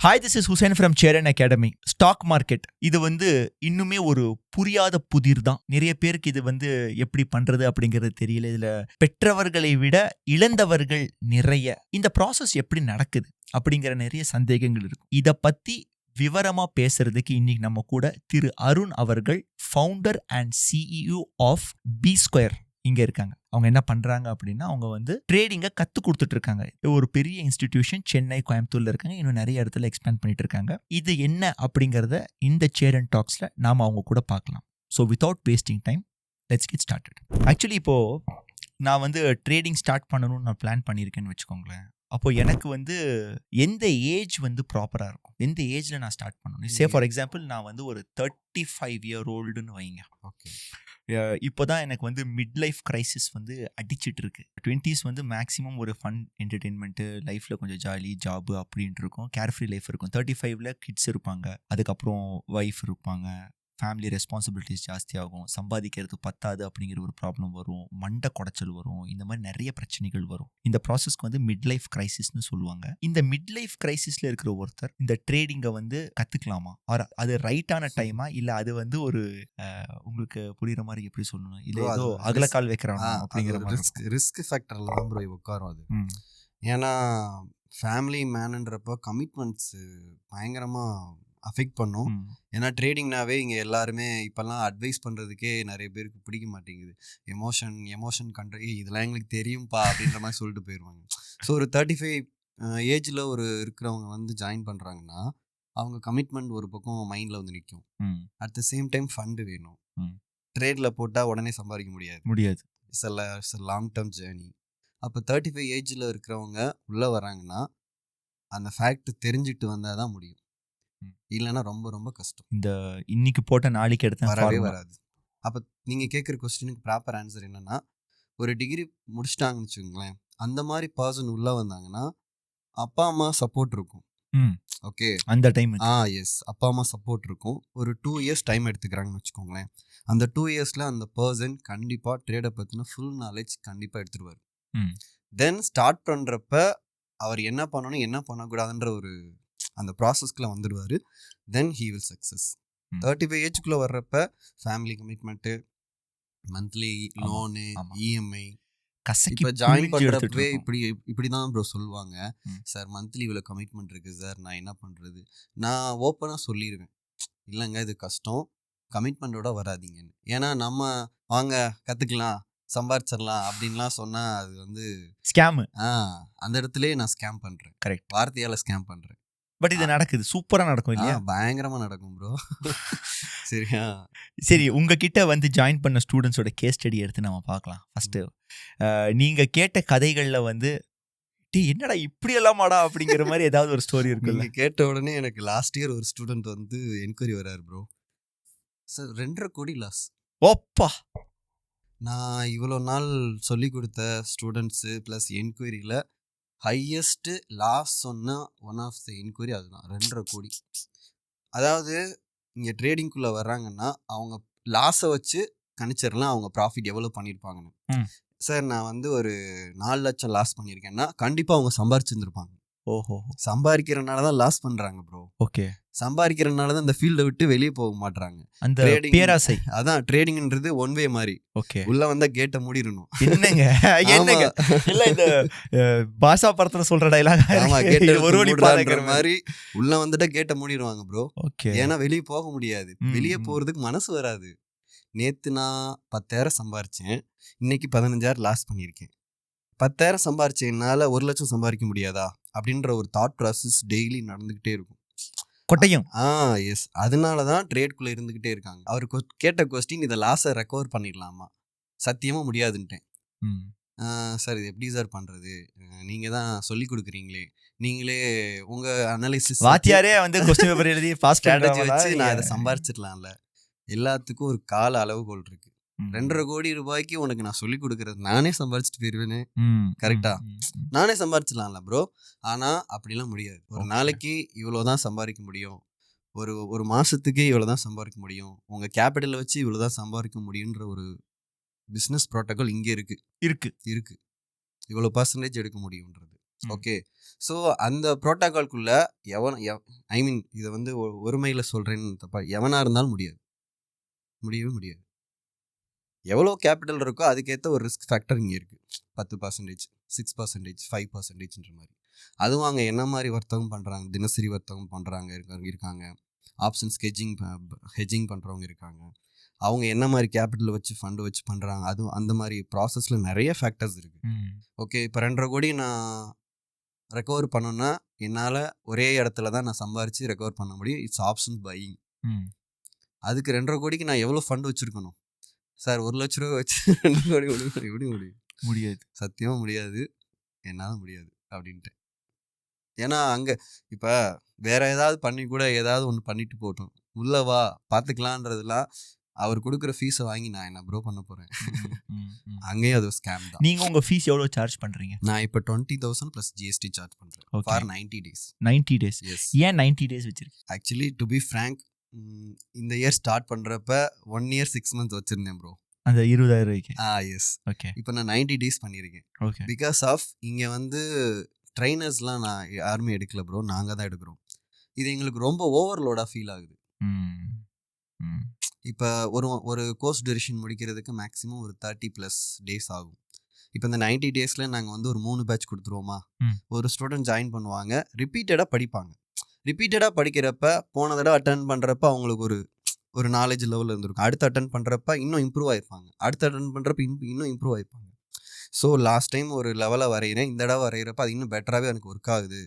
Hi, this is Hussain from Cheran academy. Stock market இது இன்னுமே ஒரு புரியாத புதிர் தான். நிறைய பேருக்கு இது எப்படி பண்றது அப்படிங்கிறது தெரியல. இதுல பெற்றவர்களை விட இழந்தவர்கள் நிறைய. இந்த ப்ராசஸ் எப்படி நடக்குது அப்படிங்கிற நிறைய சந்தேகங்கள் இருக்கும். இதை பத்தி விவரமா பேசுறதுக்கு இன்னைக்கு நம்ம கூட திரு அருண் அவர்கள், founder and CEO of P square இங்க இருக்காங்க. அவங்க என்ன பண்றாங்க அப்படின்னா, அவங்க ட்ரேடிங்கை கத்து கொடுத்துட்டு இருக்காங்க. ஒரு பெரிய இன்ஸ்டிடியூஷன் சென்னை, கோயம்புத்தூர்ல இருக்காங்க. இன்னும் நிறைய இடத்துல எக்ஸ்பேண்ட் பண்ணிட்டு இருக்காங்க. இது என்ன அப்படிங்கறத இந்த சேர் அண்ட் டாக்ஸ்ல நாம அவங்க கூட பார்க்கலாம். So without wasting time, let's get started. Actually இப்போ நான் ட்ரேடிங் ஸ்டார்ட் பண்ணணும்னு நான் பிளான் பண்ணியிருக்கேன்னு வச்சுக்கோங்களேன். அப்போ எனக்கு எந்த ஏஜ் ப்ராப்பராக இருக்கும், எந்த ஏஜ்ல நான் ஸ்டார்ட் பண்ணணும். சே ஃபார் எக்ஸாம்பிள், நான் ஒரு 35 இயர் ஓல்டுன்னு வைங்க. ஓகே, இப்போதான் எனக்கு மிட் லைஃப் கிரைசிஸ் அடிச்சிட்டு இருக்கு. 20s மேக்ஸிமம் ஒரு ஃபன் என்டர்டெயின்மெண்ட்டு லைஃப்ல கொஞ்சம் ஜாலி ஜாப் அப்படின்ட்டு இருக்கும். கேர்ஃப்ரீ லைஃப் இருக்கும். 35ல கிட்ஸ் இருப்பாங்க, அதுக்கப்புறம் ஒய்ஃப் இருப்பாங்க, ஃபேமிலி ரெஸ்பான்சிபிலிட்டிஸ் ஜாஸ்தியாகும், சம்பாதிக்கிறது பத்தாது அப்படிங்கிற ஒரு ப்ராப்ளம் வரும், மண்டை குடைச்சல் வரும், இந்த மாதிரி நிறைய பிரச்சனைகள் வரும். இந்த ப்ராசஸ்க்கு மிட் லைஃப் கிரைசிஸ்னு சொல்லுவாங்க. இந்த மிட் லைஃப் கிரைசிஸ்ல இருக்கிற ஒருத்தர் இந்த ட்ரேடிங்கை கத்துக்கலாமா, அது ரைட்டான டைமா, இல்ல அது ஒரு உங்களுக்கு புரியுற மாதிரி எப்படி சொல்லணும், இல்ல ஏதோ அகலக்கால் வைக்கிறாங்க அப்படிங்கிற மாதிரி ரிஸ்க் ஃபேக்டர்ல தான் ப்ரோ உட்காரும் அது. ஏன்னா ஃபேமிலி மேனுன்றப்போ கமிட்மெண்ட்ஸ் பயங்கரமா அஃபெக்ட் பண்ணும். ஏன்னா ட்ரேடிங்னாவே இங்கே எல்லாருமே இப்போல்லாம் அட்வைஸ் பண்ணுறதுக்கே நிறைய பேருக்கு பிடிக்க மாட்டேங்குது. எமோஷன் கண்ட்ரோல் இதெல்லாம் எங்களுக்கு தெரியும்ப்பா அப்படின்ற மாதிரி சொல்லிட்டு போயிடுவாங்க. ஸோ ஒரு 35 ஏஜில் இருக்கிறவங்க ஜாயின் பண்ணுறாங்கன்னா அவங்க கமிட்மெண்ட் ஒரு பக்கம் மைண்டில் நிற்கும். At the same time fund வேணும். ட்ரேடில் போட்டால் உடனே சம்பாதிக்க முடியாது. It's long term journey. அப்போ 35 ஏஜில் இருக்கிறவங்க உள்ளே வராங்கன்னா அந்த ஃபேக்ட் தெரிஞ்சுட்டு வந்தால் தான் முடியும். இல்லைன்னா ரொம்ப ரொம்ப கஷ்டம். இந்த இன்னைக்கு போட்ட நாளைக்கு எடுத்து வரவே வராது. அப்போ நீங்கள் கேட்குற கொஸ்டினுக்கு ப்ராப்பர் ஆன்சர் என்னன்னா, ஒரு டிகிரி முடிச்சிட்டாங்கன்னு வச்சுக்கோங்களேன், அந்த மாதிரி பர்சன் உள்ளே வந்தாங்கன்னா அப்பா அம்மா சப்போர்ட் இருக்கும். ஓகே, அந்த டைம் எஸ், அப்பா அம்மா சப்போர்ட் இருக்கும். ஒரு 2 இயர்ஸ் டைம் எடுத்துக்கிறாங்கன்னு வச்சுக்கோங்களேன். அந்த 2 இயர்ஸில் அந்த பர்சன் கண்டிப்பாக ட்ரேடை பற்றின ஃபுல் நாலேஜ் கண்டிப்பாக எடுத்துருவார். தென் ஸ்டார்ட் பண்ணுறப்ப அவர் என்ன பண்ணணும் என்ன பண்ணக்கூடாதுன்ற ஒரு அந்த ப்ராசஸ்க்குள்ள வந்துடுவார். தென் ஹீ வில் சக்ஸஸ். 35 ஏஜுக்குள்ளே வர்றப்ப family commitment, monthly loan, EMI, இப்போ ஜாயின் பண்ணுறப்பவே இப்படி தான் ப்ரோ சொல்லுவாங்க. சார் மந்த்லி இவ்வளோ கமிட்மெண்ட் இருக்குது சார், நான் என்ன பண்ணுறது. நான் ஓப்பனாக சொல்லிடுவேன், இல்லைங்க இது கஷ்டம், கமிட்மெண்ட்டோட வராதிங்கன்னு. ஏன்னா நம்ம வாங்க கற்றுக்கலாம் சம்பாரிச்சிடலாம் அப்படின்லாம் சொன்னால் அது ஸ்கேமு. அந்த இடத்துலயே நான் ஸ்கேம் பண்ணுறேன். கரெக்ட், வார்த்தையால் ஸ்கேம் பண்ணுறேன். பட் இது நடக்குது, சூப்பரா நடக்கும் இல்லையா? பயங்கரமா நடக்கும் ப்ரோ. சரியா, சரி, உங்ககிட்ட ஜாயின் பண்ண ஸ்டூடெண்ட்ஸோட கேஸ் ஸ்டடி எடுத்து நம்ம பார்க்கலாம். ஃபர்ஸ்ட் நீங்க கேட்ட கதைகள்ல என்னடா இப்படி எல்லாமாடா அப்படிங்கிற மாதிரி ஏதாவது ஒரு ஸ்டோரி இருக்கு? நீங்க கேட்ட உடனே எனக்கு லாஸ்ட் இயர் ஒரு ஸ்டூடெண்ட் என்கொயரி வராரு ப்ரோ. சார் 2.5 கோடி லாஸ். ஓப்பா, நான் இவ்வளோ நாள் சொல்லி கொடுத்த ஸ்டூடெண்ட்ஸு ப்ளஸ் என்கொயரியில் ஹையஸ்ட்டு லாஸ் சொன்ன ஒன் ஆஃப் த என்கொயரி அதுதான், 2.5 கோடி. அதாவது இங்கே ட்ரேடிங்குள்ளே வர்றாங்கன்னா அவங்க லாஸை வச்சு கணிச்சிடலாம் அவங்க ப்ராஃபிட் எவ்வளோ பண்ணியிருப்பாங்கன்னு. சார் நான் ஒரு 4 லட்சம் லாஸ் பண்ணியிருக்கேன்னா கண்டிப்பாக அவங்க சம்பாரிச்சிருந்துருப்பாங்க. ஓஹோ, சம்பாதிக்கிறனால தான் லாஸ் பண்ணுறாங்க ப்ரோ. ஓகே, சம்பாதிக்கிறனால தான் இந்த ஃபீல்டை விட்டு வெளியே போக மாட்றாங்க. அந்த பேராசை. அதான் ட்ரேடிங்ன்றது ஒன் வே மாதிரி. ஓகே, உள்ள வந்தா கேட்டை மூடிடணும். என்னங்க இல்ல இந்த பாஷா படத்துல சொல்ற டைலாக். ஆமா, கேட்ட ஒரு வழி பாக்குற மாதிரி உள்ள வந்துட்டா கேட்டை மூடிடுவாங்க ப்ரோ. ஓகே, ஏன்னா வெளியே போக முடியாது. வெளியே போறதுக்கு மனசு வராது. நேத்து நான் 10,000 சம்பாரிச்சேன், இன்னைக்கு 15,000 லாஸ் பண்ணியிருக்கேன். 10,000 சம்பாரிச்சேன்னால 1 லட்சம் சம்பாதிக்க முடியாதா அப்படின்ற ஒரு தாட் ப்ராசஸ் டெய்லி நடந்துகிட்டே இருக்கும். கொட்டையும். எஸ், அதனால தான் ட்ரேட்குள்ளே இருந்துக்கிட்டே இருக்காங்க. அவர் கேட்ட கொஸ்டின், இதை லாஸை ரெக்கவர் பண்ணிடலாமா? சத்தியமாக முடியாதுன்ட்டேன். சார் இது எப்படி சார் பண்ணுறது, நீங்கள் தான் சொல்லி கொடுக்குறீங்களே, நீங்களே உங்கள் அனாலிசிஸ் வாத்தியாரே கொஸ்டின் பேப்பர் எழுதி ஸ்ட்ராட்டஜி வச்சு நான் அதை சம்பாரிச்சிடலாம்ல. எல்லாத்துக்கும் ஒரு கால அளவுகோல் இருக்குது. 2.5 கோடி ரூபாய்க்கு உனக்கு நான் சொல்லி கொடுக்கறது நானே சம்பாரிச்சிட்டு போயிருவேனே. கரெக்டா, நானே சம்பாரிச்சிடலாம்ல ப்ரோ. ஆனா அப்படிலாம் முடியாது. ஒரு நாளைக்கு இவ்வளவுதான் சம்பாதிக்க முடியும், ஒரு மாசத்துக்கே இவ்வளவுதான் சம்பாதிக்க முடியும், உங்க கேபிட்டலை வச்சு இவ்வளவுதான் சம்பாதிக்க முடியுன்ற ஒரு பிசினஸ் ப்ரோட்டோகால் இங்கே இருக்கு. இவ்வளவு % எடுக்க முடியும்ன்றது. ஓகே. ஸோ அந்த ப்ரோட்டோகால்குள்ள ஐ மீன் இதை வந்து ஒருமையில் சொல்கிறேன்னு தப்பா, எவனாக இருந்தாலும் முடியவே முடியாது. எவ்வளோ கேபிட்டல் இருக்கோ அதுக்கேற்ற ஒரு ரிஸ்க் ஃபேக்டர் இங்கே இருக்குது. 10%, 6%, 5%ன்ற மாதிரி. அதுவும் அங்கே என்ன மாதிரி வர்த்தகம் பண்ணுறாங்க, தினசரி வர்த்தகம் பண்ணுறாங்க இருக்காங்க, ஆப்ஷன்ஸ் ஹெஜிங் பண்ணுறவங்க இருக்காங்க, அவங்க என்ன மாதிரி கேபிட்டல் வச்சு ஃபண்டு வச்சு பண்ணுறாங்க, அதுவும் அந்த மாதிரி ப்ராசஸில் நிறைய ஃபேக்டர்ஸ் இருக்குது. ஓகே, இப்போ 2.5 கோடி நான் ரெக்கவர் பண்ணணும்னா என்னால் ஒரே இடத்துல தான் நான் சம்பாரித்து ரெக்கவர் பண்ண முடியும். It's options buying. அதுக்கு 2.5 கோடிக்கு நான் எவ்வளோ ஃபண்டு வச்சுருக்கணும் சார்? 1 லட்ச ரூபா வச்சு 2 கோடி எப்படி முடியாது? சத்தியமாக முடியாது, என்னால் முடியாது அப்படின்ட்டு. ஏன்னா அங்கே இப்போ வேற ஏதாவது பண்ணி கூட ஏதாவது ஒன்று பண்ணிட்டு போட்டோம், உள்ளவா பார்த்துக்கலான்றதுலாம் அவர் கொடுக்குற ஃபீஸை வாங்கி நான் என்ன ப்ரோ பண்ண போகிறேன்? அங்கேயும் அது ஸ்கேம் தான். நீங்கள் உங்கள் ஃபீஸ் எவ்வளோ சார்ஜ் பண்ணுறீங்க? நான் இப்போ 20,000 + GST சார்ஜ் பண்ணுறேன் ஃபார் 90 days. 90 days? எஸ். ஏன் 90 days வச்சிருக்கேன்? ஆக்சுவலி டு பி ஃப்ரேங்க், இந்த இயர் ஸ்டார்ட் பண்ணுறப்ப 1 year 6 months வச்சுருந்தேன் ப்ரோ, அந்த 20,000 ரூபாய்க்கு. எஸ். ஓகே. இப்போ நான் 90 days பண்ணியிருக்கேன். ஓகே. பிகாஸ் ஆஃப் இங்கே வந்து ட்ரைனர்ஸ்லாம் நான் யாருமே எடுக்கல ப்ரோ, நாங்கள் தான் எடுக்கிறோம். இது எங்களுக்கு ரொம்ப ஓவர்லோடாக ஃபீல் ஆகுது. இப்போ ஒரு கோர்ஸ் டியூரேஷன் முடிக்கிறதுக்கு மேக்ஸிமம் ஒரு 30+ days ஆகும். இப்போ இந்த 90 daysல நாங்கள் வந்து ஒரு 3 பேட்ச் கொடுத்துருவோமா, ஒரு ஸ்டூடெண்ட் ஜாயின் பண்ணுவாங்க, ரிப்பீட்டடாக படிப்பாங்க. ரிப்பீட்டடாக படிக்கிறப்ப போன தடவை அட்டன் பண்ணுறப்ப அவங்களுக்கு ஒரு நாலேஜ் லெவலில் இருந்திருக்கும். அடுத்து அட்டன் பண்ணுறப்ப இன்னும் இம்ப்ரூவ் ஆகிருப்பாங்க, அடுத்து அட்டன் பண்ணுறப்ப இன்னும் இம்ப்ரூவ் ஆகிருப்பாங்க. ஸோ லாஸ்ட் டைம் ஒரு லெவலை வரைகிறேன், இந்த தடவை வரைகிறப்ப அது இன்னும் பெட்டராகவே எனக்கு ஒர்க் ஆகுது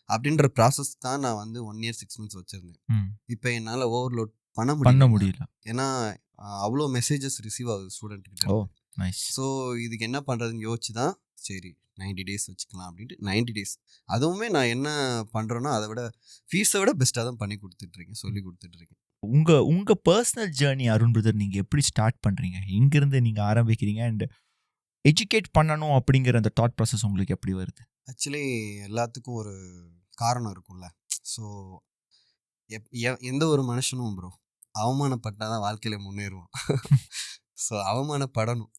அப்படின்ற ப்ராசஸ் தான் நான் வந்து 1 year 6 months வச்சுருந்தேன். இப்போ என்னால் ஓவர்லோட் பண்ண முடியல. ஏன்னா அவ்வளோ மெசேஜஸ் ரிசீவ் ஆகுது ஸ்டூடெண்ட்டுக்கிட்ட. ஸோ இதுக்கு என்ன பண்ணுறதுன்னு யோசிச்சு தான் சரி 90 days வச்சுக்கலாம் அப்படின்ட்டு 90 days. அதுவுமே நான் என்ன பண்ணுறேன்னா அதை விட ஃபீஸை விட பெஸ்ட்டாக தான் பண்ணி கொடுத்துட்ருக்கேன், சொல்லி கொடுத்துட்ருக்கேன். உங்கள் பர்சனல் ஜேர்னி அருண் பிரதர், நீங்கள் எப்படி ஸ்டார்ட் பண்ணுறீங்க, எங்கேருந்து நீங்கள் ஆரம்பிக்கிறீங்க, அண்ட் எஜுகேட் பண்ணணும் அப்படிங்கிற அந்த தாட் ப்ராசஸ் உங்களுக்கு எப்படி வருது? ஆக்சுவலி எல்லாத்துக்கும் ஒரு காரணம் இருக்கும்ல. ஸோ எந்த ஒரு மனுஷனும் ப்ரோ அவமானப்பட்டால் தான் வாழ்க்கையில் முன்னேறுவோம். ஸோ அவமானப்படணும்.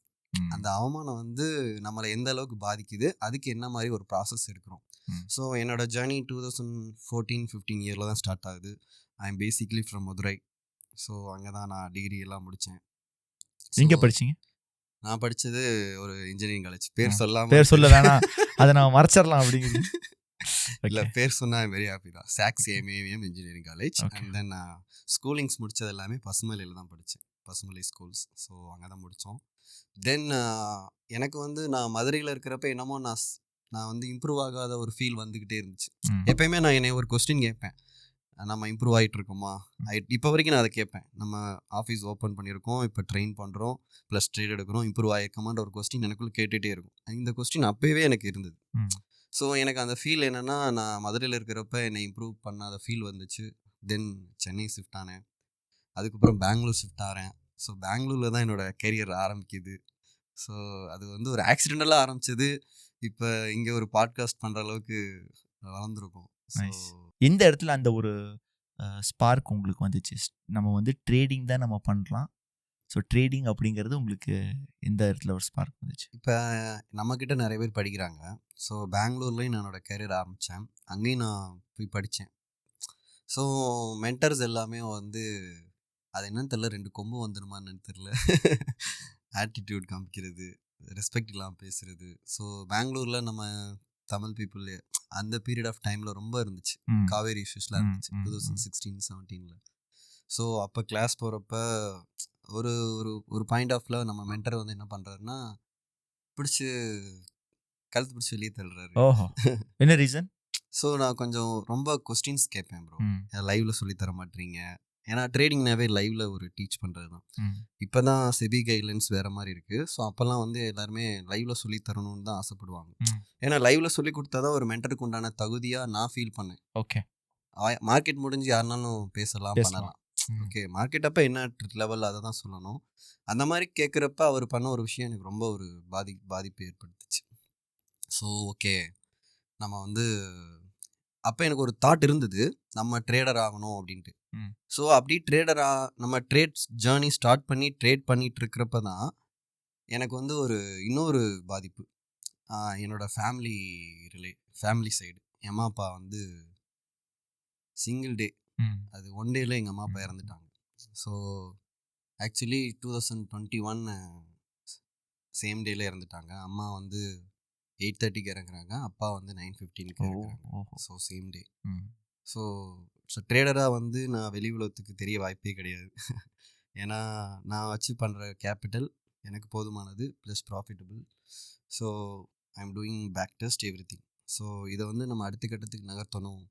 அந்த அவமானம் வந்து நம்மளை எந்த அளவுக்கு பாதிக்குது, அதுக்கு என்ன மாதிரி ஒரு ப்ராசஸ் எடுக்கிறோம். ஸோ என்னோடய ஜேர்னி 2014-15 இயரில் தான் ஸ்டார்ட் ஆகுது. I am basically from Madurai. So அங்கே தான் நான் டிகிரி எல்லாம் முடித்தேன். எங்கே படிச்சிங்க? நான் படித்தது ஒரு இன்ஜினியரிங் காலேஜ். பேர் சொல்ல வேணாம், அதை நான் மறைச்சிடலாம் அப்படிங்கிறது இல்லை, பேர் சொன்னால் வெரி ஹாப்பி தான். சாக்ஸ் AMAM engineering college. And then நான் ஸ்கூலிங்ஸ் முடித்தது எல்லாமே பசுமலையில் தான் படித்தேன், பசுமலை ஸ்கூல்ஸ். ஸோ அங்கே தான் முடித்தோம். தென் எனக்கு வந்து நான் மதுரையில் இருக்கிறப்ப என்னமோ நான் வந்து இம்ப்ரூவ் ஆகாத ஒரு ஃபீல் வந்துக்கிட்டே இருந்துச்சு. எப்பயுமே நான் என்னை ஒரு கொஸ்டின் கேட்பேன், நம்ம இம்ப்ரூவ் ஆகிட்டு இருக்கோமா? இப்போ வரைக்கும் நான் அதை கேட்பேன். நம்ம ஆஃபீஸ் ஓப்பன் பண்ணியிருக்கோம், இப்போ ட்ரெயின் பண்ணுறோம், ப்ளஸ் ட்ரேட் எடுக்கிறோம், இம்ப்ரூவ் ஆகிருக்கோமான்ற ஒரு கொஸ்டின் எனக்குள்ளே கேட்டுகிட்டே இருக்கும். இந்த கொஸ்டின் அப்போவே எனக்கு இருந்தது. ஸோ எனக்கு அந்த ஃபீல் என்னென்னா, நான் மதுரையில் இருக்கிறப்ப என்னை இம்ப்ரூவ் பண்ணாத ஃபீல் வந்துச்சு. தென் சென்னை ஷிஃப்ட் ஆனேன், அதுக்கப்புறம் பெங்களூர் ஷிஃப்ட் ஆகிறேன். ஸோ பெங்களூரில் தான் என்னோடய கெரியர் ஆரம்பிக்குது. ஸோ அது வந்து ஒரு ஆக்சிடென்டலாக ஆரம்பிச்சது, இப்போ இங்கே ஒரு பாட்காஸ்ட் பண்ணுற அளவுக்கு வளர்ந்துருக்கோம். எந்த இடத்துல அந்த ஒரு ஸ்பார்க் உங்களுக்கு வந்துச்சு, நம்ம வந்து ட்ரேடிங் தான் நம்ம பண்ணலாம், ஸோ ட்ரேடிங் அப்படிங்கிறது உங்களுக்கு எந்த இடத்துல ஒரு ஸ்பார்க் வந்துச்சு? இப்போ நம்மக்கிட்ட நிறைய பேர் படிக்கிறாங்க. ஸோ பெங்களூர்லேயும் நான் என்னோடய கெரியர் ஆரம்பித்தேன், அங்கேயும் நான் போய் படித்தேன். ஸோ மென்டர்ஸ் எல்லாமே வந்து அது என்னன்னு தெரில, 2 கொம்பு வந்துடுமான்னு தெரில, ஆட்டிடியூட் காமிக்கிறது, ரெஸ்பெக்ட் இல்லாமல் பேசுகிறது. ஸோ பெங்களூரில் நம்ம தமிழ் பீப்புள் அந்த பீரியட் ஆஃப் டைமில் ரொம்ப இருந்துச்சு, காவேரி இஷ்யூஸ்லாம் இருந்துச்சு 2016-17. ஸோ அப்போ கிளாஸ் போகிறப்ப ஒரு ஒரு பாயிண்ட் ஆஃப்ல நம்ம மென்டர் வந்து என்ன பண்ணுறாருன்னா, பிடிச்சி கழுத்து பிடிச்சி வெளியே தள்ளுறாரு. ஓஹோ, என்ன ரீசன்? ஸோ நான் கொஞ்சம் ரொம்ப கொஸ்டின்ஸ் கேட்பேன் ப்ரோ, லைவ்ல சொல்லி தர மாட்டீங்க. ஏன்னா ட்ரேடிங்னாவே லைவ்ல ஒரு டீச் பண்ணுறது தான். இப்போ தான் செபி கைட்லைன்ஸ் வேறு மாதிரி இருக்குது. ஸோ அப்போல்லாம் வந்து எல்லாருமே லைவ்ல சொல்லி தரணும்னு தான் ஆசைப்படுவாங்க. ஏன்னா லைவ்ல சொல்லி கொடுத்தா தான் ஒரு மென்டருக்கு உண்டான தகுதியாக நான் ஃபீல் பண்ணேன். ஓகே, மார்க்கெட் முடிஞ்சு யாருனாலும் பேசலாம் பண்ணலாம். ஓகே, மார்க்கெட் அப்போ என்ன லெவல் அதை தான் சொல்லணும். அந்த மாதிரி கேட்குறப்ப அவர் பண்ண ஒரு விஷயம் எனக்கு ரொம்ப ஒரு பாதிப்பு ஏற்படுத்துச்சு. ஸோ ஓகே, நம்ம வந்து அப்போ எனக்கு ஒரு தாட் இருந்தது, நம்ம ட்ரேடர் ஆகணும் அப்படின்ட்டு. ஸோ அப்படி நம்ம ட்ரேட் ஜேர்னி ஸ்டார்ட் பண்ணி ட்ரேட் பண்ணிட்டு இருக்கிறப்ப தான் எனக்கு வந்து இன்னொரு பாதிப்பு. என்னோட ஃபேமிலி சைடு என் அம்மா அப்பா வந்து சிங்கிள் டே, அது ஒன் டேல எங்கள் அம்மா அப்பா இறந்துட்டாங்க. ஸோ ஆக்சுவலி 2021 சேம் டேல இறந்துட்டாங்க. அம்மா வந்து 8:30க்கு இறங்குறாங்க, அப்பா வந்து 9:15க்கு இறங்குறாங்க. So same day. ஸோ ட்ரேடராக வந்து நான் வெளி உலகத்துக்கு தெரிய வாய்ப்பே கிடையாது. ஏன்னா நான் வச்சு பண்ணுற கேபிட்டல் எனக்கு போதுமானது, plus profitable. So I am doing back test everything. So இதை வந்து நம்ம அடுத்த கட்டத்துக்கு நகர்த்தணும்,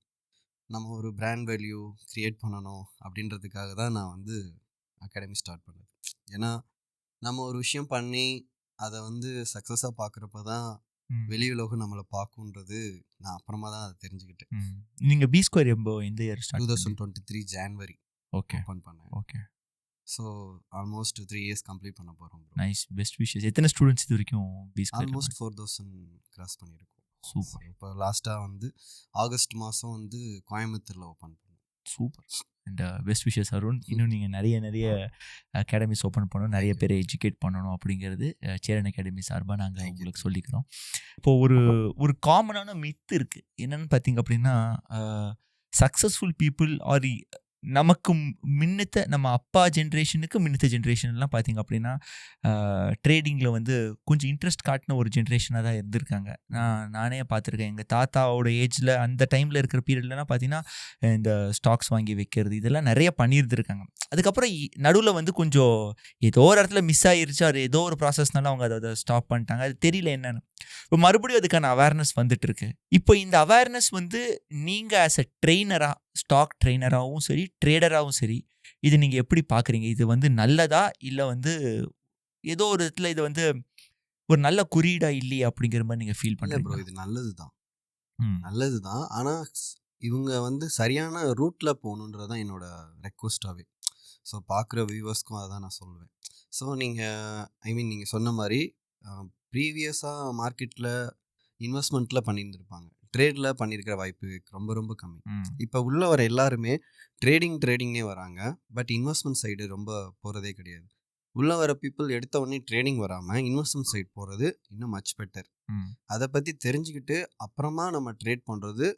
நம்ம ஒரு பிராண்ட் வேல்யூ க்ரியேட் பண்ணணும் அப்படின்றதுக்காக தான் நான் வந்து அகாடமி ஸ்டார்ட் பண்ணது. ஏன்னா நம்ம ஒரு விஷயம் பண்ணி அதை வந்து சக்ஸஸாக பார்க்குறப்ப தான் வெளி உலகம் நம்மளை பார்க்குன்றது நான் அப்புறமா தான் அதை தெரிஞ்சுக்கிட்டேன். நீங்கள் பி ஸ்கொயர் எந்த year start 2023 January okay open பண்ணேன். Okay. So almost 3 years complete பண்ண போகிறோம். Nice, best wishes. எத்தனை ஸ்டூடெண்ட்ஸ் இது வரைக்கும் பி ஸ்கொயர்? ஆல்மோஸ்ட் 4000 கிராஸ் பண்ணியிருக்கோம். சூப்பர். இப்போ லாஸ்ட்டாக வந்து ஆகஸ்ட் மாதம் வந்து கோயம்புத்தூரில் ஓப்பன் பண்ணோம். Super. And best wishes Arun. இன்னும் நீங்கள் நிறைய அகாடமிஸ் ஓப்பன் பண்ணணும், நிறைய பேரை எஜுகேட் பண்ணணும் அப்படிங்கிறது சேரன் அகாடமி சார்பாக நாங்கள் உங்களுக்கு சொல்லிக்கிறோம். இப்போது ஒரு காமனான மித்து இருக்குது. என்னென்னு பார்த்தீங்க அப்படின்னா, சக்ஸஸ்ஃபுல் பீப்புள் ஆர் நமக்கு முன்னத்த நம்ம அப்பா ஜென்ரேஷனுக்கு முன்னத்த ஜென்ரேஷன்லாம் பார்த்தீங்க அப்படின்னா ட்ரேடிங்கில் வந்து கொஞ்சம் இன்ட்ரெஸ்ட் காட்டின ஒரு ஜென்ரேஷனாக தான் இருந்திருக்காங்க. நானே பார்த்துருக்கேன். எங்கள் தாத்தாவோட ஏஜில் அந்த டைமில் இருக்கிற பீரியட்லலாம் பார்த்தீங்கன்னா இந்த ஸ்டாக்ஸ் வாங்கி வைக்கிறது இதெல்லாம் நிறைய பண்ணியிருந்துருக்காங்க. அதுக்கப்புறம் நடுவில் வந்து கொஞ்சம் ஏதோ ஒரு இடத்துல மிஸ் ஆகிருச்சு, அது ஏதோ ஒரு ப்ராசஸ்னால அவங்க அதை ஸ்டாப் பண்ணிட்டாங்க. அது தெரியல என்னன்னு. இப்போ மறுபடியும் அதுக்கான அவேர்னஸ் வந்துட்டு இருக்கு. இப்போ இந்த அவேர்னஸ் வந்து நீங்கள் ஆஸ் அ ட்ரெயினராக, ஸ்டாக் ட்ரெயினராகவும் சரி, ட்ரேடராகவும் சரி, இது நீங்கள் எப்படி பார்க்குறீங்க? இது வந்து நல்லதா இல்லை வந்து ஏதோ ஒரு இடத்துல இது வந்து ஒரு நல்ல குறியீடா இல்லையா அப்படிங்கிற மாதிரி நீங்கள் ஃபீல் பண்ணுறீங்க? ப்ரோ, இது நல்லது தான். ஆனால் இவங்க வந்து சரியான ரூட்டில் போகணுன்றது தான் என்னோட ரெக்வஸ்ட்டாகவே. ஸோ பார்க்குற வியூவர்ஸ்க்கும் அதை தான் நான் சொல்லுவேன். ஸோ நீங்கள் சொன்ன மாதிரி ப்ரீவியஸாக மார்க்கெட்டில் இன்வெஸ்ட்மெண்ட்டில் பண்ணியிருந்துருப்பாங்க, ட்ரேடில் பண்ணியிருக்கிற வாய்ப்பு ரொம்ப ரொம்ப கம்மி. இப்போ உள்ள வர எல்லாருமே ட்ரேடிங்னே வராங்க, பட் இன்வெஸ்ட்மெண்ட் சைடு ரொம்ப போகிறதே கிடையாது. உள்ளே வர பீப்புள் எடுத்த உடனே ட்ரேடிங் வராமல் இன்வெஸ்ட்மெண்ட் சைடு போகிறது இன்னும் மச் பெட்டர். அதை பற்றி தெரிஞ்சுக்கிட்டு அப்புறமா நம்ம ட்ரேட் பண்ணுறது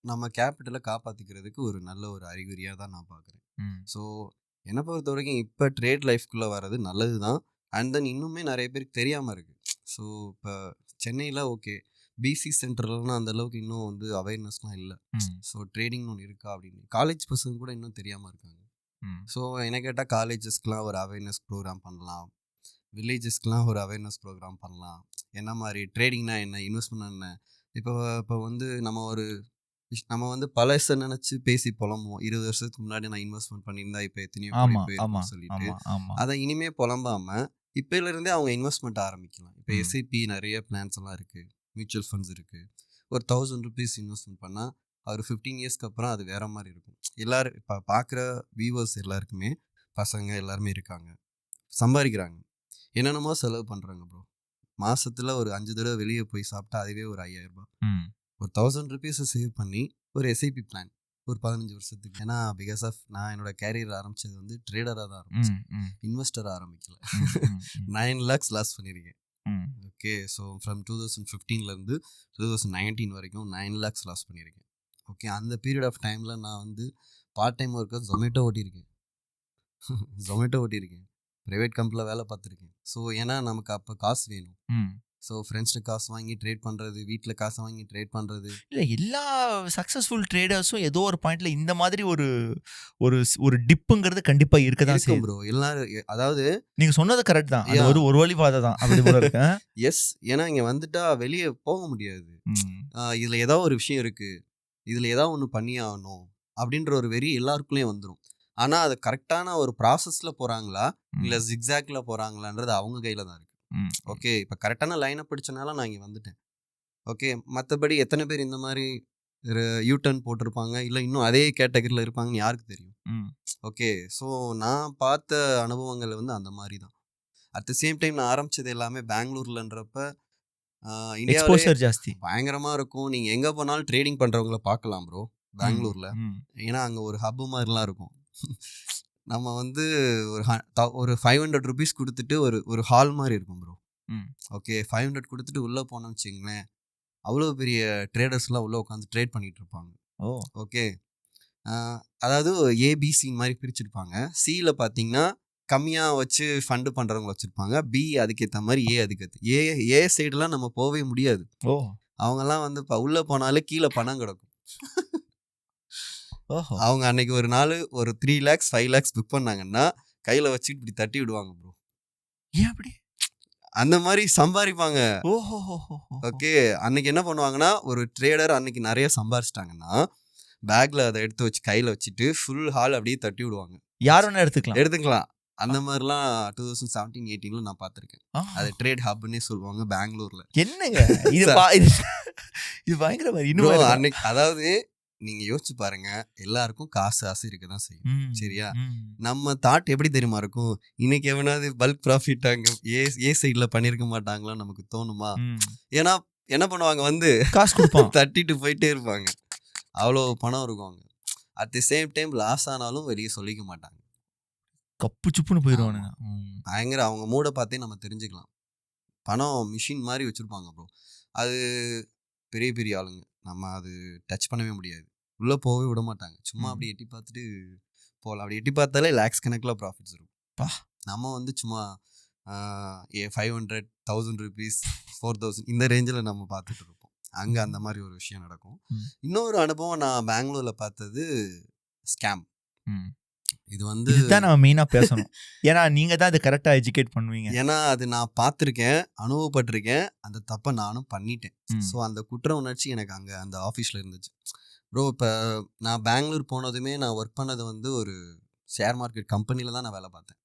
நம்ம கேபிட்டலை காப்பாற்றிக்கிறதுக்கு ஒரு நல்ல ஒரு அறிகுறியாக தான் நான் பார்க்குறேன். ஸோ என்னை பொறுத்த வரைக்கும் இப்போ ட்ரேட் லைஃப்குள்ளே வர்றது நல்லது தான். அண்ட் தென் இன்னுமே நிறைய பேருக்கு தெரியாமல் இருக்குது. ஸோ இப்போ சென்னையில் ஓகே, பிசி சென்டர்லாம் அந்த அளவுக்கு இன்னும் வந்து அவேர்னஸ்லாம் இல்லை. ஸோ ட்ரேடிங்னு ஒன்று இருக்கா அப்படின்னு காலேஜ் பசங்க கூட இன்னும் தெரியாமல் இருக்காங்க. ஸோ என்ன கேட்டால் காலேஜஸ்க்கெலாம் ஒரு அவேர்னஸ் ப்ரோக்ராம் பண்ணலாம், வில்லேஜஸ்க்கெலாம் ஒரு அவேர்னஸ் ப்ரோக்ராம் பண்ணலாம். என்ன மாதிரி ட்ரேடிங்னா என்ன, இன்வெஸ்ட்மெண்ட் என்ன. இப்போ வந்து நம்ம வந்து பழசை நினச்சி பேசி புலம்புவோம். 20 வருஷத்துக்கு முன்னாடி நான் இன்வெஸ்ட்மெண்ட் பண்ணியிருந்தா இப்போ எத்தனையோ போயிருக்கோம் சொல்லிட்டு. அதை இனிமேல் புலம்பாமல் இப்போலேருந்தே அவங்க இன்வெஸ்ட்மெண்ட் ஆரம்பிக்கலாம். இப்போ எஸ்ஐபி நிறைய பிளான்ஸ் எல்லாம் இருக்குது, மியூச்சுவல் ஃபண்ட்ஸ் இருக்குது. ஒரு 1000 rupees இன்வெஸ்ட்மெண்ட் பண்ணால் ஒரு 15 yearsக்கு அப்புறம் அது வேறு மாதிரி இருக்கும். எல்லோரும் இப்போ பார்க்குற வியூவர்ஸ் எல்லாருக்குமே பசங்க எல்லாருமே இருக்காங்க, சம்பாதிக்கிறாங்க, என்னென்னமோ செலவு பண்ணுறாங்க ப்ரோ. மாதத்தில் ஒரு 5 தடவை வெளியே போய் சாப்பிட்டா அதுவே ஒரு 5000 ரூபாய். ஒரு 1000 rupees சேவ் பண்ணி ஒரு எஸ்ஐபி பிளான் ஒரு 15 வருஷத்துக்கு. ஏன்னா பிகாஸ் ஆஃப் நான் என்னோட கேரியர் ஆரம்பித்தது வந்து ட்ரேடராக தான் ஆரம்பிச்சேன், இன்வெஸ்டராக ஆரம்பிக்கல. 9 lakhs லாஸ் பண்ணியிருக்கேன். ஓகே, ஸோ ஃப்ரம் 2015லேருந்து 2019 வரைக்கும் 9 lakhs லாஸ் பண்ணியிருக்கேன். ஓகே, அந்த பீரியட் ஆஃப் டைமில் நான் வந்து பார்ட் டைம் ஒர்க்கர் ஜொமேட்டோ ஓட்டியிருக்கேன், ப்ரைவேட் கம்பெனியில் வேலை பார்த்துருக்கேன். ஸோ ஏன்னா நமக்கு அப்போ காசு வேணும். ஸோ ஃப்ரெண்ட்ஸ்ட்டு காசு வாங்கி ட்ரேட் பண்ணுறது, வீட்டில் காசு வாங்கி ட்ரேட் பண்ணுறது. இல்லை, எல்லா சக்ஸஸ்ஃபுல் ட்ரேடர்ஸும் ஏதோ ஒரு பாயிண்டில் இந்த மாதிரி ஒரு ஒரு டிப்புங்கிறது கண்டிப்பாக இருக்க தான் செய்யும் ப்ரோ. எல்லாரும், அதாவது நீங்கள் சொன்னது கரெக்ட் தான், அது ஒரு வழிபாதை தான் அப்படி போல இருக்கு. எஸ், ஏன்னா இங்கே வந்துட்டா வெளியே போக முடியாது. இதில் ஏதோ ஒரு விஷயம் இருக்குது, இதில் ஏதோ ஒன்று பண்ணி ஆகணும் அப்படின்ற ஒரு வெறி எல்லாருக்குள்ளேயும் வந்துடும். ஆனால் அது கரெக்டான ஒரு ப்ராசஸில் போகிறாங்களா இல்லை ஜிக்ஸாக்ல போகிறாங்களான்றது அவங்க கையில் தான் இருக்குது. ஓகே, இப்போ கரெக்டான லைனை பிடிச்சனால நான் இங்கே வந்துட்டேன். ஓகே, மற்றபடி எத்தனை பேர் இந்த மாதிரி யூடர்ன் போட்டிருப்பாங்க, இல்லை இன்னும் அதே கேட்டகரியில் இருப்பாங்கன்னு யாருக்கு தெரியும். ஓகே, ஸோ நான் பார்த்த அனுபவங்கள் வந்து அந்த மாதிரி தான். அட் த சேம் டைம் நான் ஆரம்பித்தது எல்லாமே பெங்களூர்லன்றப்ப இந்தியாவில் ஜாஸ்தி பயங்கரமாக இருக்கும். நீங்கள் எங்கே போனாலும் ட்ரேடிங் பண்ணுறவங்கள பார்க்கலாம் ப்ரோ பெங்களூரில். ஏன்னா அங்கே ஒரு ஹப்பு மாதிரிலாம் இருக்கும். நம்ம வந்து ஒரு 500 rupees கொடுத்துட்டு ஒரு ஹால் மாதிரி இருக்கும் ப்ரோ. ம். ஓகே 500 கொடுத்துட்டு உள்ளே போனோம்னு வச்சுங்களேன், அவ்வளோ பெரிய ட்ரேடர்ஸ்லாம் உள்ளே உட்காந்து ட்ரேட் பண்ணிட்டு இருப்பாங்க. ஓ ஓகே அதாவது ஏபிசி மாதிரி பிரிச்சிருப்பாங்க. சியில் பார்த்தீங்கன்னா கம்மியாக வச்சு ஃபண்டு பண்ணுறவங்க வச்சுருப்பாங்க. பி அதுக்கேற்ற மாதிரி ஏ அதுக்கேற்ற ஏ சைடெலாம் நம்ம போகவே முடியாது. ஓ அவங்கெல்லாம் வந்து இப்போ உள்ளே போனாலே கீழே பணம் கிடக்கும். ஓஹோ அவங்க அன்னைக்கு ஒரு நாள் ஒரு 3 lakhs 5 lakhs புக் பண்ணாங்கன்னா கையில் வச்சுட்டு இப்படி தட்டி விடுவாங்க ப்ரோ. ஏன் அப்படி? அந்த மாதிரி சம்பாதிப்பாங்க. ஓஹோ ஓகே அன்னைக்கு என்ன பண்ணுவாங்கன்னா, ஒரு ட்ரேடர் அன்னைக்கு நிறைய சம்பாரிச்சிட்டாங்கன்னா பேக்கில் அதை எடுத்து வச்சு கையில் வச்சுட்டு ஃபுல் ஹால் அப்படியே தட்டி விடுவாங்க. யார் வேணா எடுத்துக்கலாம். அந்த மாதிரிலாம் 2017-18 நான் பார்த்துருக்கேன். அது ட்ரேட் ஹப்னே சொல்லுவாங்க பெங்களூர்ல. என்னங்க இது இது பயங்கர Bro, இன்னும் அன்னைக்கு அதாவது நீங்க யோசிச்சு பாருங்க, எல்லாருக்கும் காசு ஆசை இருக்கதான் செய்யும். சரியா? நம்ம தாட் எப்படி தெரியுமா இருக்கும்? இன்னைக்கு எவனாவது பல்க் ப்ராஃபிட் அங்க ஏ சைட்ல பண்ணிருக்க மாட்டாங்களா நமக்கு தோணுமா? ஏன்னா என்ன பண்ணுவாங்க வந்து காசு கொடுப்பான் தட்டிட்டு போயிட்டே இருப்பாங்க. அவ்வளோ பணம் இருக்கும் அவங்க. At the same time loss ஆனாலும் வெளியே சொல்லிக்க மாட்டாங்க. கப்பு சுப்புன்னு போயிடுவானுங்க. பயங்கர அவங்க மூடை பார்த்தே நம்ம தெரிஞ்சுக்கலாம். பணம் மிஷின் மாதிரி வச்சுருப்பாங்க ப்ரோ. அது பெரிய பெரிய ஆளுங்க. நம்ம அது டச் பண்ணவே முடியாது. உள்ளே போகவே விட மாட்டாங்க. சும்மா அப்படி எட்டி பார்த்துட்டு போகலாம். அப்படி எட்டி பார்த்தாலே லேக்ஸ் கணக்கில் ப்ராஃபிட்ஸ் இருக்கும். நம்ம வந்து சும்மா 500 1000 rupees 4000 இந்த ரேஞ்சில் நம்ம பார்த்துட்டு இருப்போம். அங்கே அந்த மாதிரி ஒரு விஷயம் நடக்கும். இன்னொரு அனுபவம் நான் பெங்களூரில் பார்த்தது ஸ்கேம். இது வந்து இதுதான் நம்ம மெயினாக பேசணும். ஏன்னா நீங்கள் தான் அது கரெக்டாக எஜுகேட் பண்ணுவீங்க. ஏன்னா அது நான் பார்த்துருக்கேன், அனுபவப்பட்டிருக்கேன். அந்த தப்பை நானும் பண்ணிட்டேன். ஸோ அந்த குற்ற உணர்ச்சி எனக்கு அங்கே அந்த ஆஃபீஸில் இருந்துச்சு. ப்ரோ இப்போ நான் பெங்களூர் போனதுமே நான் ஒர்க் பண்ணது வந்து ஒரு ஷேர் மார்க்கெட் கம்பெனியில் தான் நான் வேலை பார்த்தேன்.